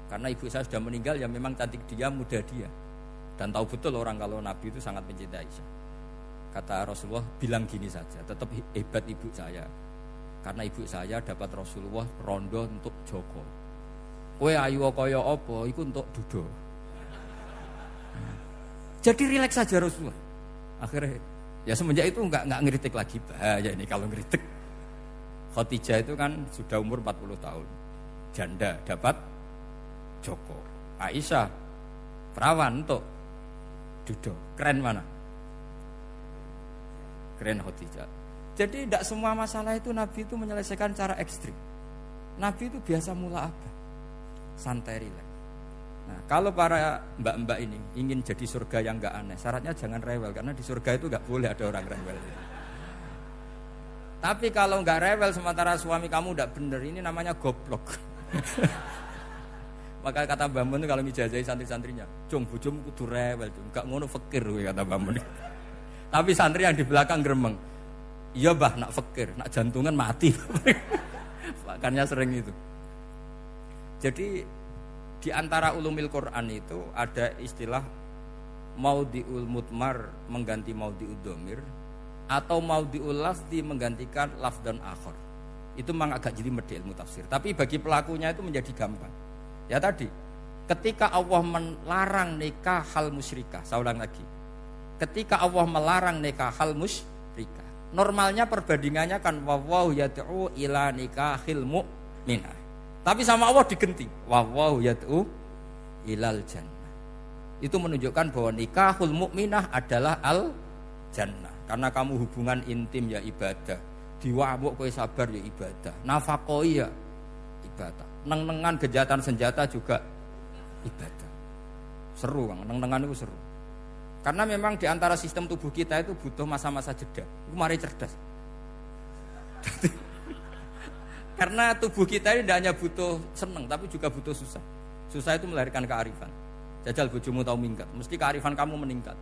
Karena ibu saya sudah meninggal, ya memang cantik dia, muda dia. Dan tahu betul orang kalau Nabi itu sangat mencintai Aisyah. Kata Rasulullah bilang gini saja, tetap hebat ibu saya. Karena ibu saya dapat Rasulullah rondo untuk Joko. Kowe ayu kaya apa iku untuk dudo. Jadi rileks saja Rasulullah. Akhirnya ya semenjak itu enggak ngeritik lagi. Bahaya ini kalau ngeritik. Khadijah itu kan sudah umur 40 tahun. Janda dapat Joko. Aisyah perawan untuk dudo. Keren mana? Keren Khadijah. Jadi tidak semua masalah itu Nabi itu menyelesaikan cara ekstrim. Nabi itu biasa mula apa? Santai rileks. Nah, kalau para mbak-mbak ini ingin jadi surga yang enggak aneh, syaratnya jangan rewel karena di surga itu enggak boleh ada orang rewel. Tapi kalau enggak rewel sementara suami kamu enggak benar, ini namanya goblok. Maka kata Mbah Mun kalau ngijazahi santri-santrinya, "Cung bojomu kudu rewel, cung. Enggak ngono fakir," kata Mbah Mun. Tapi santri yang di belakang gremeng. Iya Mbah, nak fakir, nak jantungan mati. Makanya sering itu. Jadi di antara ulumil Quran itu ada istilah maudhi'ul mutmar mengganti maudhi'ud dhamir atau maudhi'ul lafzi menggantikan lafdan akhar. Itu memang agak jelimet di ilmu tafsir, tapi bagi pelakunya itu menjadi gampang. Ya tadi, ketika Allah melarang nikah hal musyrikah, saya ulang lagi. Ketika Allah melarang nikah hal musyrikah, normalnya perbandingannya kan wallahu yad'u ila nikahil mu'minah. Tapi sama Allah digenti, wallahu yad'u ilal jannah. Itu menunjukkan bahwa nikahul mukminah adalah al jannah. Karena kamu hubungan intim ya ibadah. Diwamuk kowe sabar ya ibadah. Nafakoi ya ibadah. Neng-nengan kejahatan senjata juga ibadah. Seru Kang, neng-nengan itu seru. Karena memang di antara sistem tubuh kita itu butuh masa-masa jeda. Itu mari cerdas. Karena tubuh kita ini tidak hanya butuh seneng, tapi juga butuh susah. Susah itu melahirkan kearifan. Jajal bojomu tahu minggat, mesti kearifan kamu meningkat.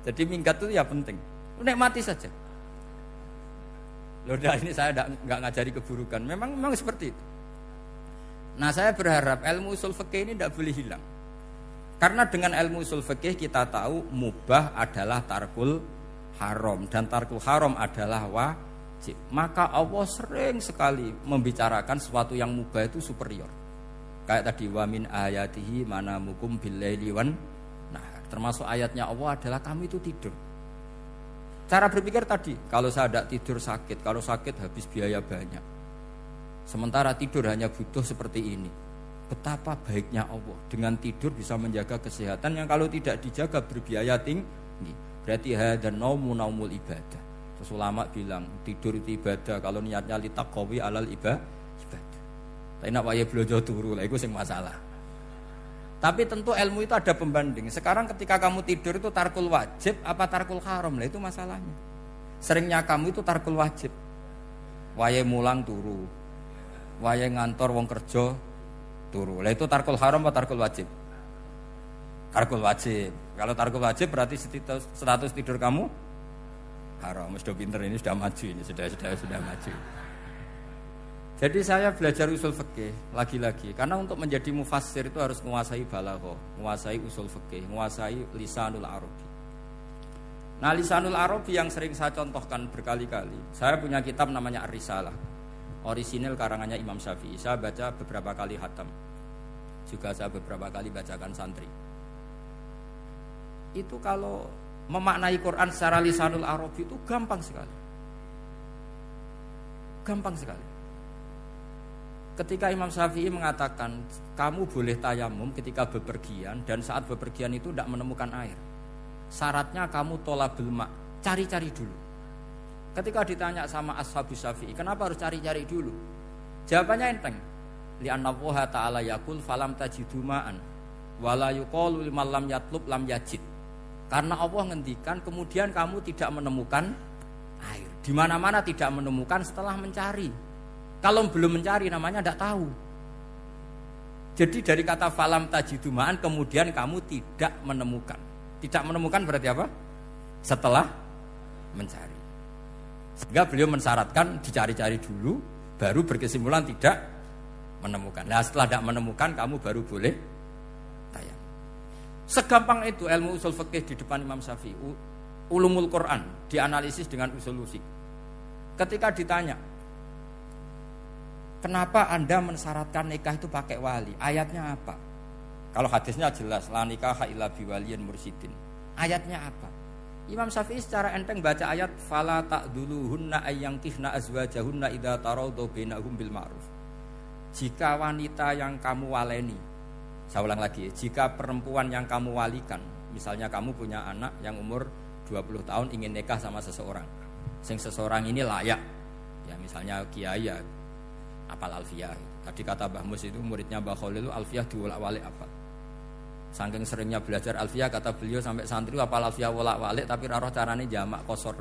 Jadi minggat itu ya penting. Nikmati saja. Loh, ini saya nggak ngajari keburukan. Memang seperti itu. Nah, saya berharap ilmu usul fikih ini tidak boleh hilang. Karena dengan ilmu usul fikih kita tahu mubah adalah tarkul haram dan tarkul haram adalah wajib. Maka Allah sering sekali membicarakan sesuatu yang mubah itu superior. Kayak tadi wa min ayatihi manamukum billaili wan nahar. Termasuk ayatnya Allah adalah kamu itu tidur. Cara berpikir tadi, kalau saya tidak tidur sakit, kalau sakit habis biaya banyak. Sementara tidur hanya butuh seperti ini. Betapa baiknya Allah dengan tidur bisa menjaga kesehatan yang kalau tidak dijaga berbiaya tinggi. Berarti hadan naumul ibadah. Terus ulama bilang tidur itu ibadah kalau niatnya litaqawi alal ibadah. Tapi nak wae blojo turu lah itu sing masalah. Tapi tentu ilmu itu ada pembanding. Sekarang ketika kamu tidur itu tarkul wajib apa tarkul haram lah itu masalahnya. Seringnya kamu itu tarkul wajib. Wae mulang turu. Wae ngantor wong kerja turu. Lah itu tarkul haram atau tarkul wajib? Tarkul wajib. Kalau tarkul wajib berarti status tidur kamu haram. Sudah pinter ini sudah maju ini sudah maju. Jadi saya belajar usul fikih lagi-lagi karena untuk menjadi mufassir itu harus menguasai balaghah, menguasai usul fikih, menguasai lisanul arabi. Nah, lisanul arabi yang sering saya contohkan berkali-kali. Saya punya kitab namanya Ar-Risalah. Orisinil karangannya Imam Syafi'i. Saya baca beberapa kali khatam. Juga saya beberapa kali bacakan santri. Itu kalau memaknai Quran secara lisanul arabi itu gampang sekali. Gampang sekali. Ketika Imam Syafi'i mengatakan kamu boleh tayamum ketika bepergian dan saat bepergian itu tidak menemukan air. Syaratnya kamu tolabul ma', cari-cari dulu. Ketika ditanya sama ashabus Syafi'i, kenapa harus cari-cari dulu? Jawabannya enteng. Li'anna Allah ta'ala yaqul falam tajidu ma'an wala yuqalu liman lam yatlub lam yajid. Karena Allah ngendikan kemudian kamu tidak menemukan air. Di mana-mana tidak menemukan setelah mencari. Kalau belum mencari namanya tidak tahu. Jadi dari kata falam tajidu ma'an kemudian kamu tidak menemukan. Tidak menemukan berarti apa? Setelah mencari. Sehingga beliau mensyaratkan dicari-cari dulu baru berkesimpulan tidak menemukan. Nah, setelah tidak menemukan kamu baru boleh tayang. Segampang itu ilmu usul fikih di depan Imam Syafi'i. Ulumul Quran dianalisis dengan usul fikih. Ketika ditanya, kenapa Anda mensyaratkan nikah itu pakai wali? Ayatnya apa? Kalau hadisnya jelas, la nikaha illa biwaliyin mursyidin. Ayatnya apa? Imam Syafi'i secara enteng baca ayat fala ta'duluhunna ayyankihna azwajahunna idza taradhu bainahum bil ma'ruf. Jika wanita yang kamu waleni, saya ulang lagi, jika perempuan yang kamu walikan, misalnya kamu punya anak yang umur 20 tahun ingin nikah sama seseorang. Sing seseorang ini layak. Ya misalnya kiai ya apal alfiyah. Tadi kata Mbah Mus itu muridnya Mbah Khalil itu alfiyah diwolak-walik apal. Saking seringnya belajar alfiyah kata beliau sampai santri apal alfiyah wolak-walik tapi ora roh carane jamak kosor.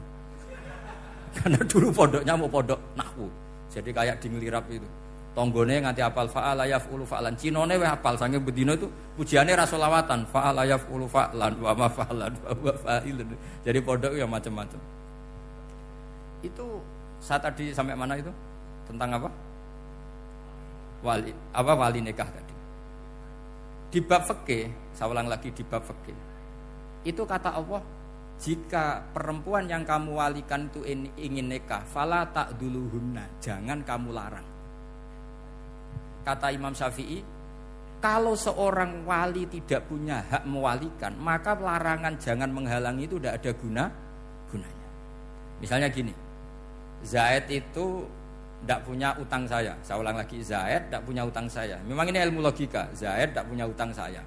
Karena dulu pondoknya mau pondok nahwu. Jadi kayak di ngelirap itu. Tonggone nganti apal fa'ala yaf'ulu fa'lan. Cinone weh apal saking bedino itu pujiane ra selawatan fa'ala yaf'ulu fa'lan wa ma fa'lan wa fa'ilun. Jadi pondok ya macam-macam. Itu saya tadi sampai mana itu? Tentang apa? Wali nikah tadi. Di bab fikih, saya ulang lagi di bab fikih. Itu kata Allah, jika perempuan yang kamu walikan itu ingin nikah, fala ta'duluhunna, jangan kamu larang. Kata Imam Syafi'i, kalau seorang wali tidak punya hak mewalikan, maka larangan jangan menghalangi itu tidak ada gunanya. Misalnya gini, Zaid itu tidak punya utang saya ulang lagi, Zaid tidak punya utang saya. Memang ini ilmu logika, Zaid tidak punya utang saya.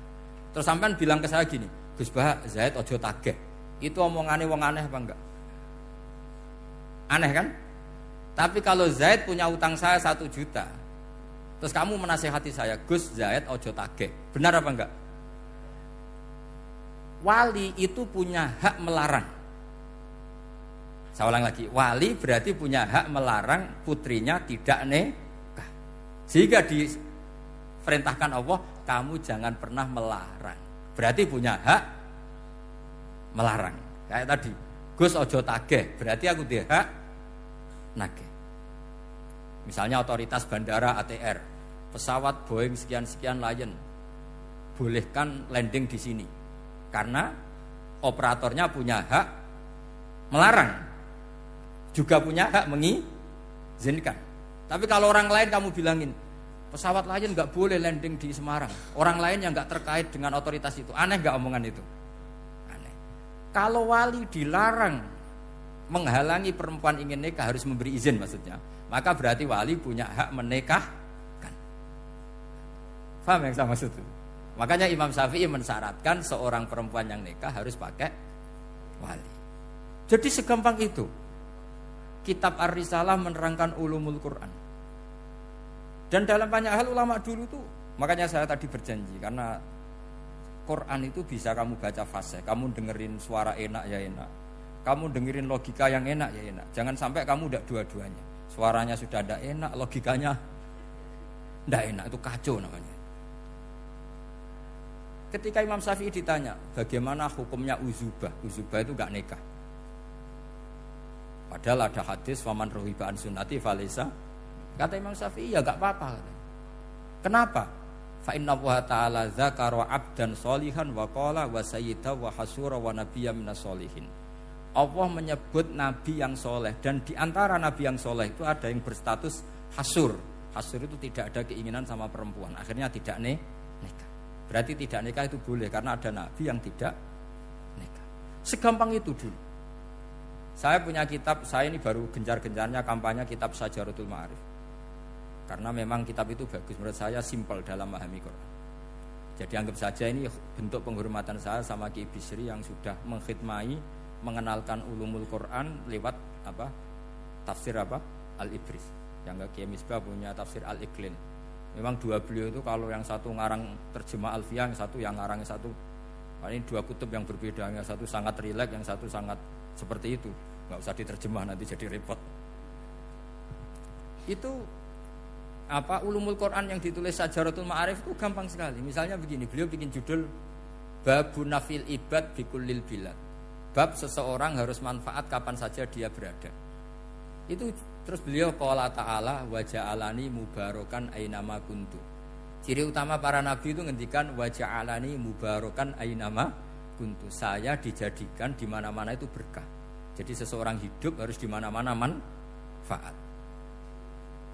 Terus sampean bilang ke saya gini, Gus Bah, Zaid ojo tageh. Itu omongannya wong aneh apa enggak? Aneh kan? Tapi kalau Zaid punya utang saya 1 juta, terus kamu menasihati saya, Gus Zaid ojo tageh, benar apa enggak? Wali itu punya hak melarang. Saya ulang lagi, wali berarti punya hak melarang putrinya tidak nikah. Sehingga diperintahkan Allah, kamu jangan pernah melarang. Berarti punya hak melarang. Kayak tadi, Gus ojo tageh, berarti aku dia hak nageh. Misalnya otoritas bandara ATR, pesawat Boeing sekian-sekian Lion bolehkan landing di sini. Karena operatornya punya hak melarang. Juga punya hak mengizinkan. Tapi kalau orang lain kamu bilangin, pesawat Lion nggak boleh landing di Semarang. Orang lain yang nggak terkait dengan otoritas itu. Aneh nggak omongan itu? Aneh. Kalau wali dilarang menghalangi perempuan ingin nikah harus memberi izin maksudnya. Maka berarti wali punya hak menikahkan. Paham yang saya maksud itu? Makanya Imam Syafi'i mensyaratkan seorang perempuan yang nikah harus pakai wali. Jadi segampang itu. Kitab Ar-Risalah menerangkan ulumul Quran. Dan dalam banyak hal ulama dulu tuh, makanya saya tadi berjanji karena Quran itu bisa kamu baca fasih, kamu dengerin suara enak ya enak, kamu dengerin logika yang enak ya enak. Jangan sampai kamu udah dua-duanya. Suaranya sudah tidak enak, logikanya tidak enak, itu kacau namanya. Ketika Imam Syafi'i ditanya, bagaimana hukumnya uzubah? Uzubah itu gak nikah. Padahal ada hadis waman rohiba an sunnati falesa. Kata Imam Syafi'i ya gak apa-apa. Kenapa? Fa inna Allah ta'ala dzakara 'abdan sholihan wa qala wa sayyida wa hasura wa nabiyya minas sholihin. Allah menyebut nabi yang soleh, dan di antara nabi yang soleh itu ada yang berstatus hasur. Hasur itu tidak ada keinginan sama perempuan, akhirnya tidak nikah. Berarti tidak nikah itu boleh karena ada nabi yang tidak nikah. Segampang itu dulu. Saya punya kitab, saya ini baru gencar-gencarnya kampanye kitab Syajaratul Ma'arif. Karena memang kitab itu bagus, menurut saya simpel dalam memahami Quran. Jadi anggap saja ini bentuk penghormatan saya sama Ki Bisri yang sudah mengkhidmai, mengenalkan ulumul Quran lewat tafsir Al-Ibris. Yang Ki Misbah punya tafsir Al-Iqlin. Memang dua beliau itu kalau yang satu ngarang terjemah Alfiyah, yang satu yang ngarang satu. Ini dua kutub yang berbeda, yang satu sangat rileks, yang satu sangat seperti itu. Nggak usah diterjemah nanti jadi repot. Itu ulumul Quran yang ditulis Syajaratul Ma'arif itu gampang sekali. Misalnya begini, beliau bikin judul Babun Nafil Ibad Bikullil Bilad. Bab seseorang harus manfaat kapan saja dia berada. Itu terus beliau qala ta'ala wa ja'alani mubarakan ainama kuntu. Ciri utama para nabi itu ngendikan wa ja'alani mubarakan ainama kuntu. Saya dijadikan di mana-mana itu berkah. Jadi seseorang hidup harus di mana-mana manfaat.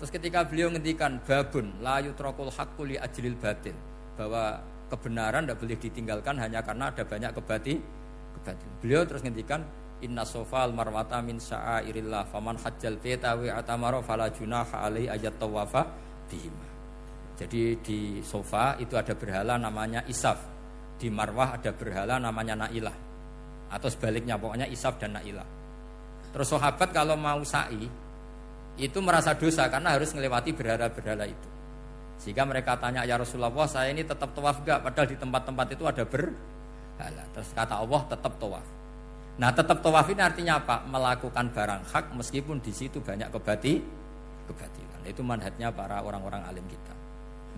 Terus ketika beliau ngendikan babun la yutrakul haqqu li ajlil batil, bahwa kebenaran tidak boleh ditinggalkan hanya karena ada banyak kebatilan. Beliau terus ngendikan inna sofal marwata min sya'airillah faman hajjal baita wa atamara fala junaha alaihi ayat tawafa bihima. Jadi di Sofa itu ada berhala namanya Isaf, di Marwah ada berhala namanya Nailah, atau sebaliknya pokoknya Isaf dan Nailah. Terus sahabat kalau mau sa'i itu merasa dosa karena harus melewati berhala-berhala itu. Sehingga mereka tanya, ya Rasulullah, saya ini tetap tawaf gak? Padahal di tempat-tempat itu ada berhala. Terus kata Allah, tetap tawaf. Nah, tetap tawaf ini artinya apa? Melakukan barang hak meskipun di situ banyak kebatilan. Itu manhajnya para orang-orang alim kita.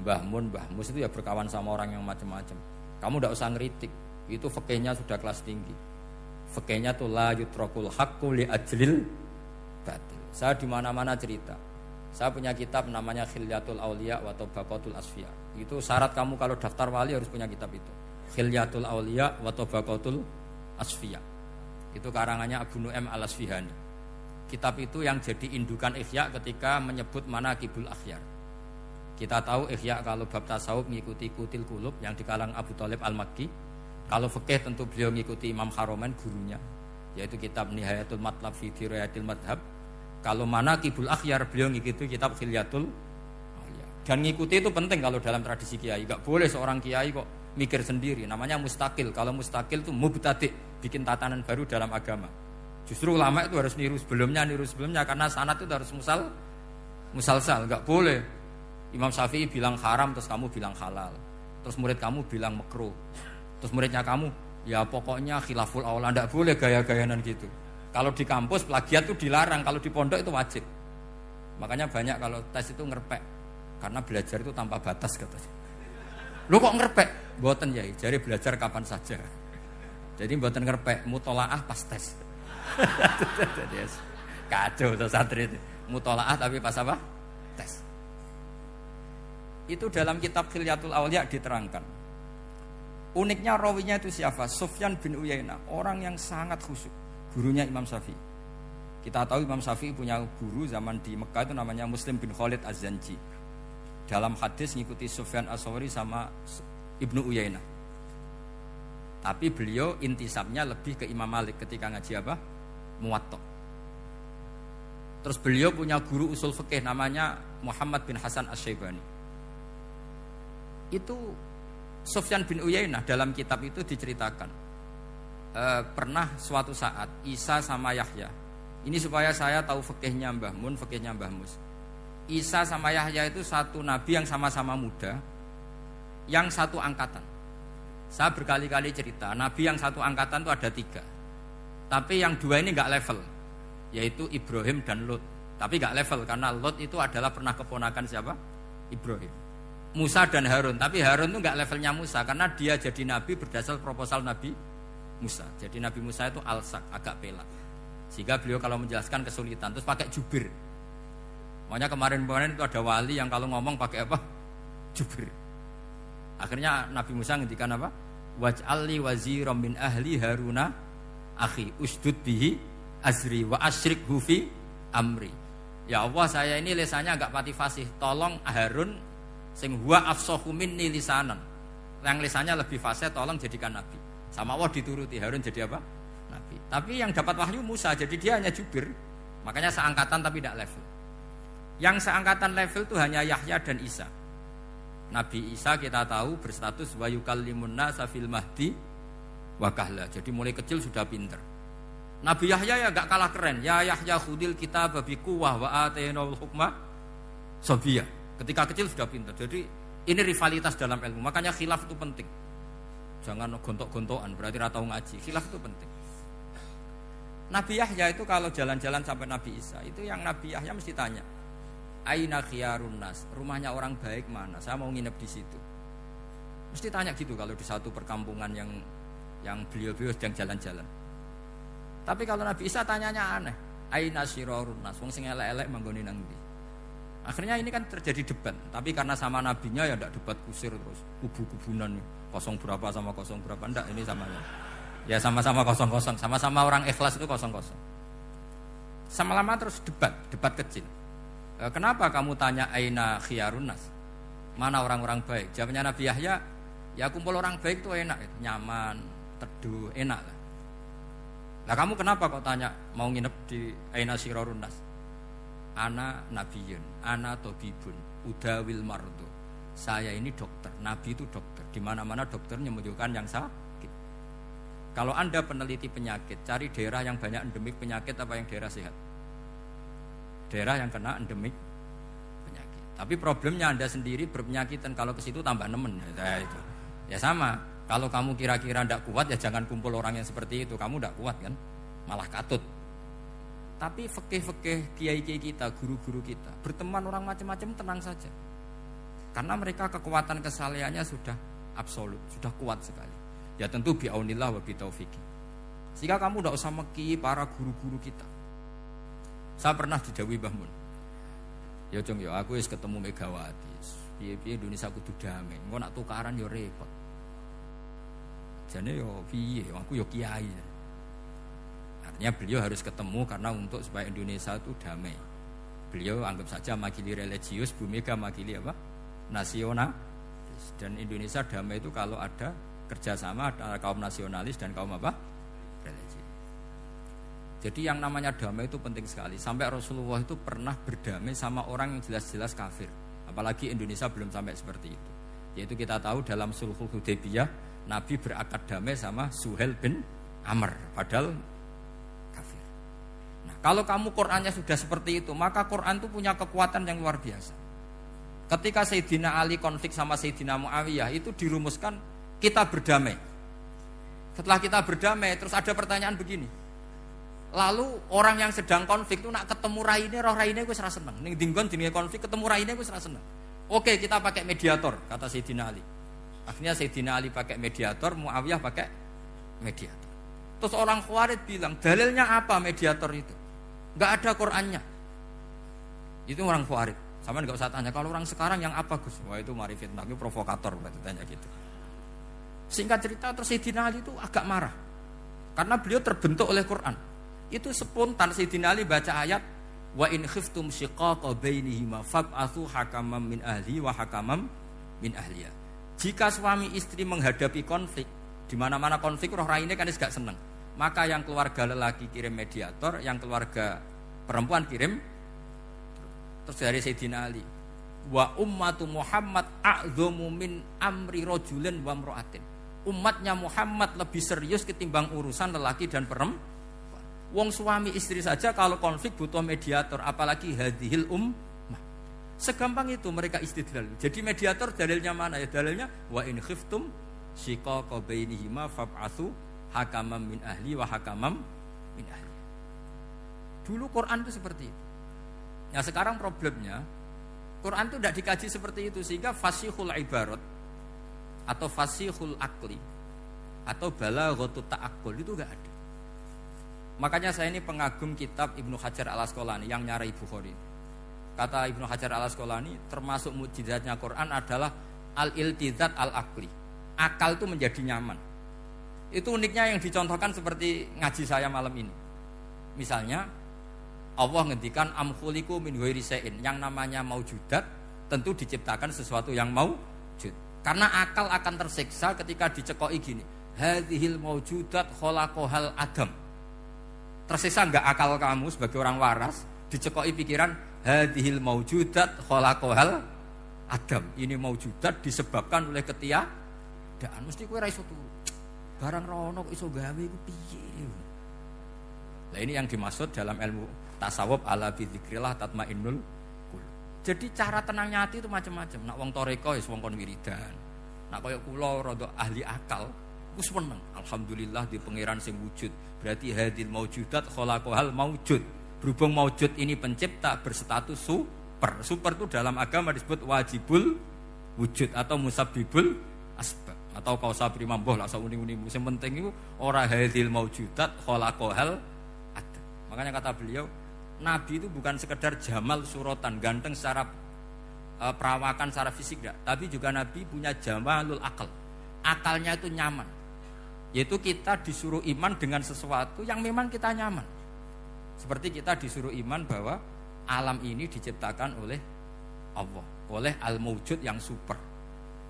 Mbah Mun, Mbah Mus itu ya berkawan sama orang yang macam-macam. Kamu tidak usah ngeritik. Itu fikihnya sudah kelas tinggi. Fikihnya tuh la yutrakul haqqu li ajlil batil. Saya di mana-mana cerita. Saya punya kitab namanya Khilyatul Auliya wa Tabaqatul Asfiya. Itu syarat kamu kalau daftar wali harus punya kitab itu. Khilyatul Auliya wa Tabaqatul Asfiya. Itu karangannya Abu Nu'aim Al-Asfihani. Kitab itu yang jadi indukan Ihya ketika menyebut manaqibul akhyar. Kita tahu Ihya kalau bab tasawuf mengikuti Kutil Qulub yang dikalang Abu Thalib Al-Makki. Kalau fikih tentu beliau mengikuti Imam Haromen gurunya, yaitu kitab Nihayatul Matlab fi Dirayatil Madhab. Kalau manaqibul akhyar beliau mengikuti kitab Khilyatul Auliya. Dan ngikuti itu penting kalau dalam tradisi kiai. Enggak boleh seorang kiai kok mikir sendiri, namanya mustakil. Kalau mustakil itu mubtadi', bikin tatanan baru dalam agama. Justru ulama itu harus niru sebelumnya karena sanad itu harus musalsal, enggak boleh. Imam Syafi'i bilang haram terus kamu bilang halal. Terus murid kamu bilang makruh. Terus muridnya kamu, ya pokoknya khilaful aula, enggak boleh gaya-gayanan gitu. Kalau di kampus plagiat itu dilarang, kalau di pondok itu wajib. Makanya banyak kalau tes itu ngerpek karena belajar itu tanpa batas katanya. Lu kok ngerpek? Mboten ya, jare belajar kapan saja. Jadi mboten ngerpek, mutolaah pas tes. Jadi kacau tuh santri itu. Mutolaah tapi pas apa? Tes. Itu dalam kitab Khilyatul Awliya diterangkan. Uniknya rawinya itu siapa? Sufyan bin Uyainah, orang yang sangat khusyuk, gurunya Imam Syafi'i. Kita tahu Imam Syafi'i punya guru zaman di Mekah itu namanya Muslim bin Khalid Az-Zanji. Dalam hadis ngikuti Sufyan As-Sawri sama Ibnu Uyainah. Tapi beliau intisabnya lebih ke Imam Malik ketika ngaji apa? Muwatta. Terus beliau punya guru usul fikih namanya Muhammad bin Hasan Asy-Syaibani. Itu Sufyan bin Uyainah dalam kitab itu diceritakan pernah suatu saat Isa sama Yahya. Ini supaya saya tahu fikihnya Mbah Mun, fikihnya Mbah Mus. Isa sama Yahya itu satu nabi yang sama-sama muda, yang satu angkatan. Saya berkali-kali cerita, nabi yang satu angkatan itu ada 3. Tapi yang 2 ini enggak level, yaitu Ibrahim dan Lot. Tapi enggak level karena Lot itu adalah pernah keponakan siapa? Ibrahim. Musa dan Harun, tapi Harun itu enggak levelnya Musa karena dia jadi nabi berdasar proposal Nabi Musa. Jadi Nabi Musa itu alsak, agak pelak. Sehingga beliau kalau menjelaskan kesulitan terus pakai jubir. Makanya kemarin-kemarin itu ada wali yang kalau ngomong pakai apa? Jubir. Akhirnya Nabi Musa ngendikan apa? Waj'alli waziram min ahli Haruna akhi usdud bihi azri wa asyrikhu fi amri. Ya Allah, saya ini lisannya agak pati fasih. Tolong Harun sing huwa afsahu minni lisanan. Yang lisannya lebih fasih tolong jadikan nabi. Sama Allah dituruti, Harun jadi apa? Nabi. Tapi yang dapat wahyu Musa, jadi dia hanya jubir. Makanya seangkatan tapi tidak level. Yang seangkatan level itu hanya Yahya dan Isa. Nabi Isa kita tahu berstatus wa yukallimun nasa fil mahdi wa kahla. Jadi mulai kecil sudah pinter. Nabi Yahya ya gak kalah keren. Ya Yahya khudil kitab bi quwwah wa atainal hukma sabiyya. Ketika kecil sudah pinter. Jadi ini rivalitas dalam ilmu. Makanya khilaf itu penting. Jangan gontok-gontokan berarti ora tau ngaji. Khilaf itu penting. Nabi Yahya itu kalau jalan-jalan sampai Nabi Isa, itu yang Nabi Yahya mesti tanya, aina khiyarun nas, rumahnya orang baik mana? Saya mau nginep di situ. Mesti tanya gitu kalau di satu perkampungan yang beliau-beliau sedang jalan-jalan. Tapi kalau Nabi Isa tanyanya aneh, aina syirarun nas, wong sing elek-elek manggone nang ndi? Akhirnya ini kan terjadi debat. Tapi karena sama nabinya ya ndak debat kusir terus kubu-kubunan kosong berapa sama kosong berapa, ndak, ini samanya. Ya sama-sama kosong-kosong, sama-sama orang ikhlas itu kosong-kosong. Sama lama terus debat kecil. Kenapa kamu tanya aina khiyarun nas? Mana orang-orang baik? Jawabnya Nabi Yahya, ya kumpul orang baik itu enak, nyaman, teduh, enak lah. Lah kamu kenapa kok tanya mau nginep di aina syirarun nas? Ana nabiyun, ana tabibun, udawil mardu. Saya ini dokter, nabi itu dokter. Di mana-mana dokter menyembuhkan yang sakit. Kalau Anda peneliti penyakit, cari daerah yang banyak endemik penyakit apa yang daerah sehat? Daerah yang kena endemik penyakit. Tapi problemnya Anda sendiri berpenyakit dan kalau ke situ tambah nemen. Ya, itu. Ya sama. Kalau kamu kira-kira tidak kuat ya jangan kumpul orang yang seperti itu. Kamu tidak kuat kan? Malah katut. Tapi fikih-fikih kiai-kiai kita, guru-guru kita, berteman orang macam-macam tenang saja. Karena mereka kekuatan kesalehannya sudah absolut, sudah kuat sekali. Ya tentu bi'aunillah wa bitaufiqi. Sehingga kamu tidak usah meki para guru-guru kita. Saya pernah didhawuhi Mbah Mun. Ya Jong ya aku wis ketemu Megawati. Piye-piye Indonesia kudu damai. Engko nak tukaran ya repot. Jane yo piye, aku yo kiai. Artinya beliau harus ketemu karena untuk supaya Indonesia itu damai. Beliau anggap saja makili religius, Bu Mega makili apa? Nasional. Dan Indonesia damai itu kalau ada kerjasama antara kaum nasionalis dan kaum apa? Religi. Jadi yang namanya damai itu penting sekali. Sampai Rasulullah itu pernah berdamai sama orang yang jelas-jelas kafir. Apalagi Indonesia belum sampai seperti itu. Yaitu kita tahu dalam Sulhul Hudaybiyah, Nabi berakad damai sama Suhail bin Amr, padahal kafir. Nah, kalau kamu Qur'annya sudah seperti itu, maka Qur'an itu punya kekuatan yang luar biasa. Ketika Sayyidina Ali konflik sama Sayyidina Muawiyah, itu dirumuskan kita berdamai. Setelah kita berdamai, terus ada pertanyaan begini. Lalu orang yang sedang konflik itu nak ketemu raine, roh raine gue serasa seneng. Ning dinggon jenenge konflik ketemu raine gue serasa seneng. Oke, kita pakai mediator, kata Sayyidina Ali. Akhirnya Sayyidina Ali pakai mediator, Muawiyah pakai mediator. Terus orang Khawarij bilang, dalilnya apa mediator itu? Enggak ada Qur'annya. Itu orang Khawarij. Sama nggak usah tanya kalau orang sekarang yang apa Gus? Wah itu mari fitnah, itu provokator berarti tanya gitu. Singkat cerita terus Sayyidina Ali itu agak marah karena beliau terbentuk oleh Quran. Itu spontan Sayyidina Ali baca ayat wa in khiftum shiqaqa bainihima fab'atsu hakaman min ahli wa hakaman min ahliya. Jika suami istri menghadapi konflik, di mana-mana konflik roh raine kan gak seneng. Maka yang keluarga lelaki kirim mediator, yang keluarga perempuan kirim. Terus dari Sayyidina Ali, wa ummatu Muhammad a'dhamu min amri rajulin wa imra'atin. Umatnya Muhammad lebih serius ketimbang urusan lelaki dan perempuan. Wong suami istri saja kalau konflik butuh mediator, apalagi hadhil ummah. Segampang itu mereka istidlal. Jadi mediator dalilnya mana? Ya dalilnya wa in khiftum shiqaqa bainihima fab'atsu hakaman min ahli wa hakaman min ahli. Dulu Quran itu seperti itu. Nah sekarang problemnya Quran itu tidak dikaji seperti itu sehingga fasihul ibarat atau fasihul akli atau balaghatut ta'aqqul itu enggak ada. Makanya saya ini pengagum kitab Ibnu Hajar Al-Asqalani yang nyarai Bukhari. Kata Ibnu Hajar Al-Asqalani termasuk mukjizatnya Quran adalah al-iltizat al-akli. Akal itu menjadi nyaman. Itu uniknya yang dicontohkan seperti ngaji saya malam ini. Misalnya Allah ngendikan am khuliqu min ghairi syai'in, yang namanya maujudat tentu diciptakan sesuatu yang maujud. Karena akal akan tersiksa ketika dicekoki gini, hadhil maujudat khalaqahal adam. Tersiksa enggak akal kamu sebagai orang waras dicekoki pikiran hadhil maujudat khalaqahal adam. Ini maujudat disebabkan oleh ketiadaan. Mesti kowe ra iso turu. Barang rono kok iso gawe iku piye? Nah ini yang dimaksud dalam ilmu tasawuf ala bi dzikrillah tatmainnul qulub. Jadi cara tenangnya hati itu macam-macam. Nak wong toreko wis wong kon wiridan. Nak kaya kula rada ahli akal, wis meneng. Alhamdulillah di pangeran sing wujud. Berarti hadil maujudat khalaqahal maujud. Berhubung maujud ini pencipta berstatus super. Super itu dalam agama disebut wajibul wujud atau musabbibul asbab atau kausa primamboh lah sauni-uni. Sing penting iku ora hadil maujudat khalaqahal ada. Makanya kata beliau Nabi itu bukan sekedar jamal suratan, ganteng secara perawakan, secara fisik enggak, tapi juga Nabi punya jamalul akal. Akalnya itu nyaman. Yaitu kita disuruh iman dengan sesuatu yang memang kita nyaman. Seperti kita disuruh iman bahwa alam ini diciptakan oleh Allah, oleh al-mawjud yang super.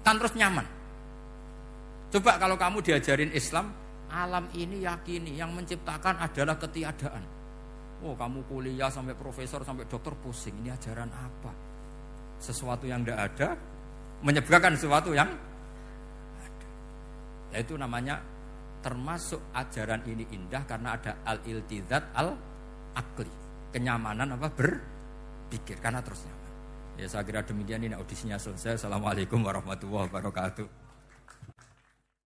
Kan terus nyaman. Coba kalau kamu diajarin Islam, alam ini yakini yang menciptakan adalah ketiadaan. Oh kamu kuliah sampai profesor sampai dokter pusing, ini ajaran apa? Sesuatu yang tidak ada menyebabkan sesuatu yang ada. Yaitu namanya termasuk ajaran ini indah karena ada al-iltizat al-akli. Kenyamanan apa? Berpikir karena terus nyaman. Ya saya kira demikian, ini audisinya selesai. Assalamualaikum warahmatullahi wabarakatuh.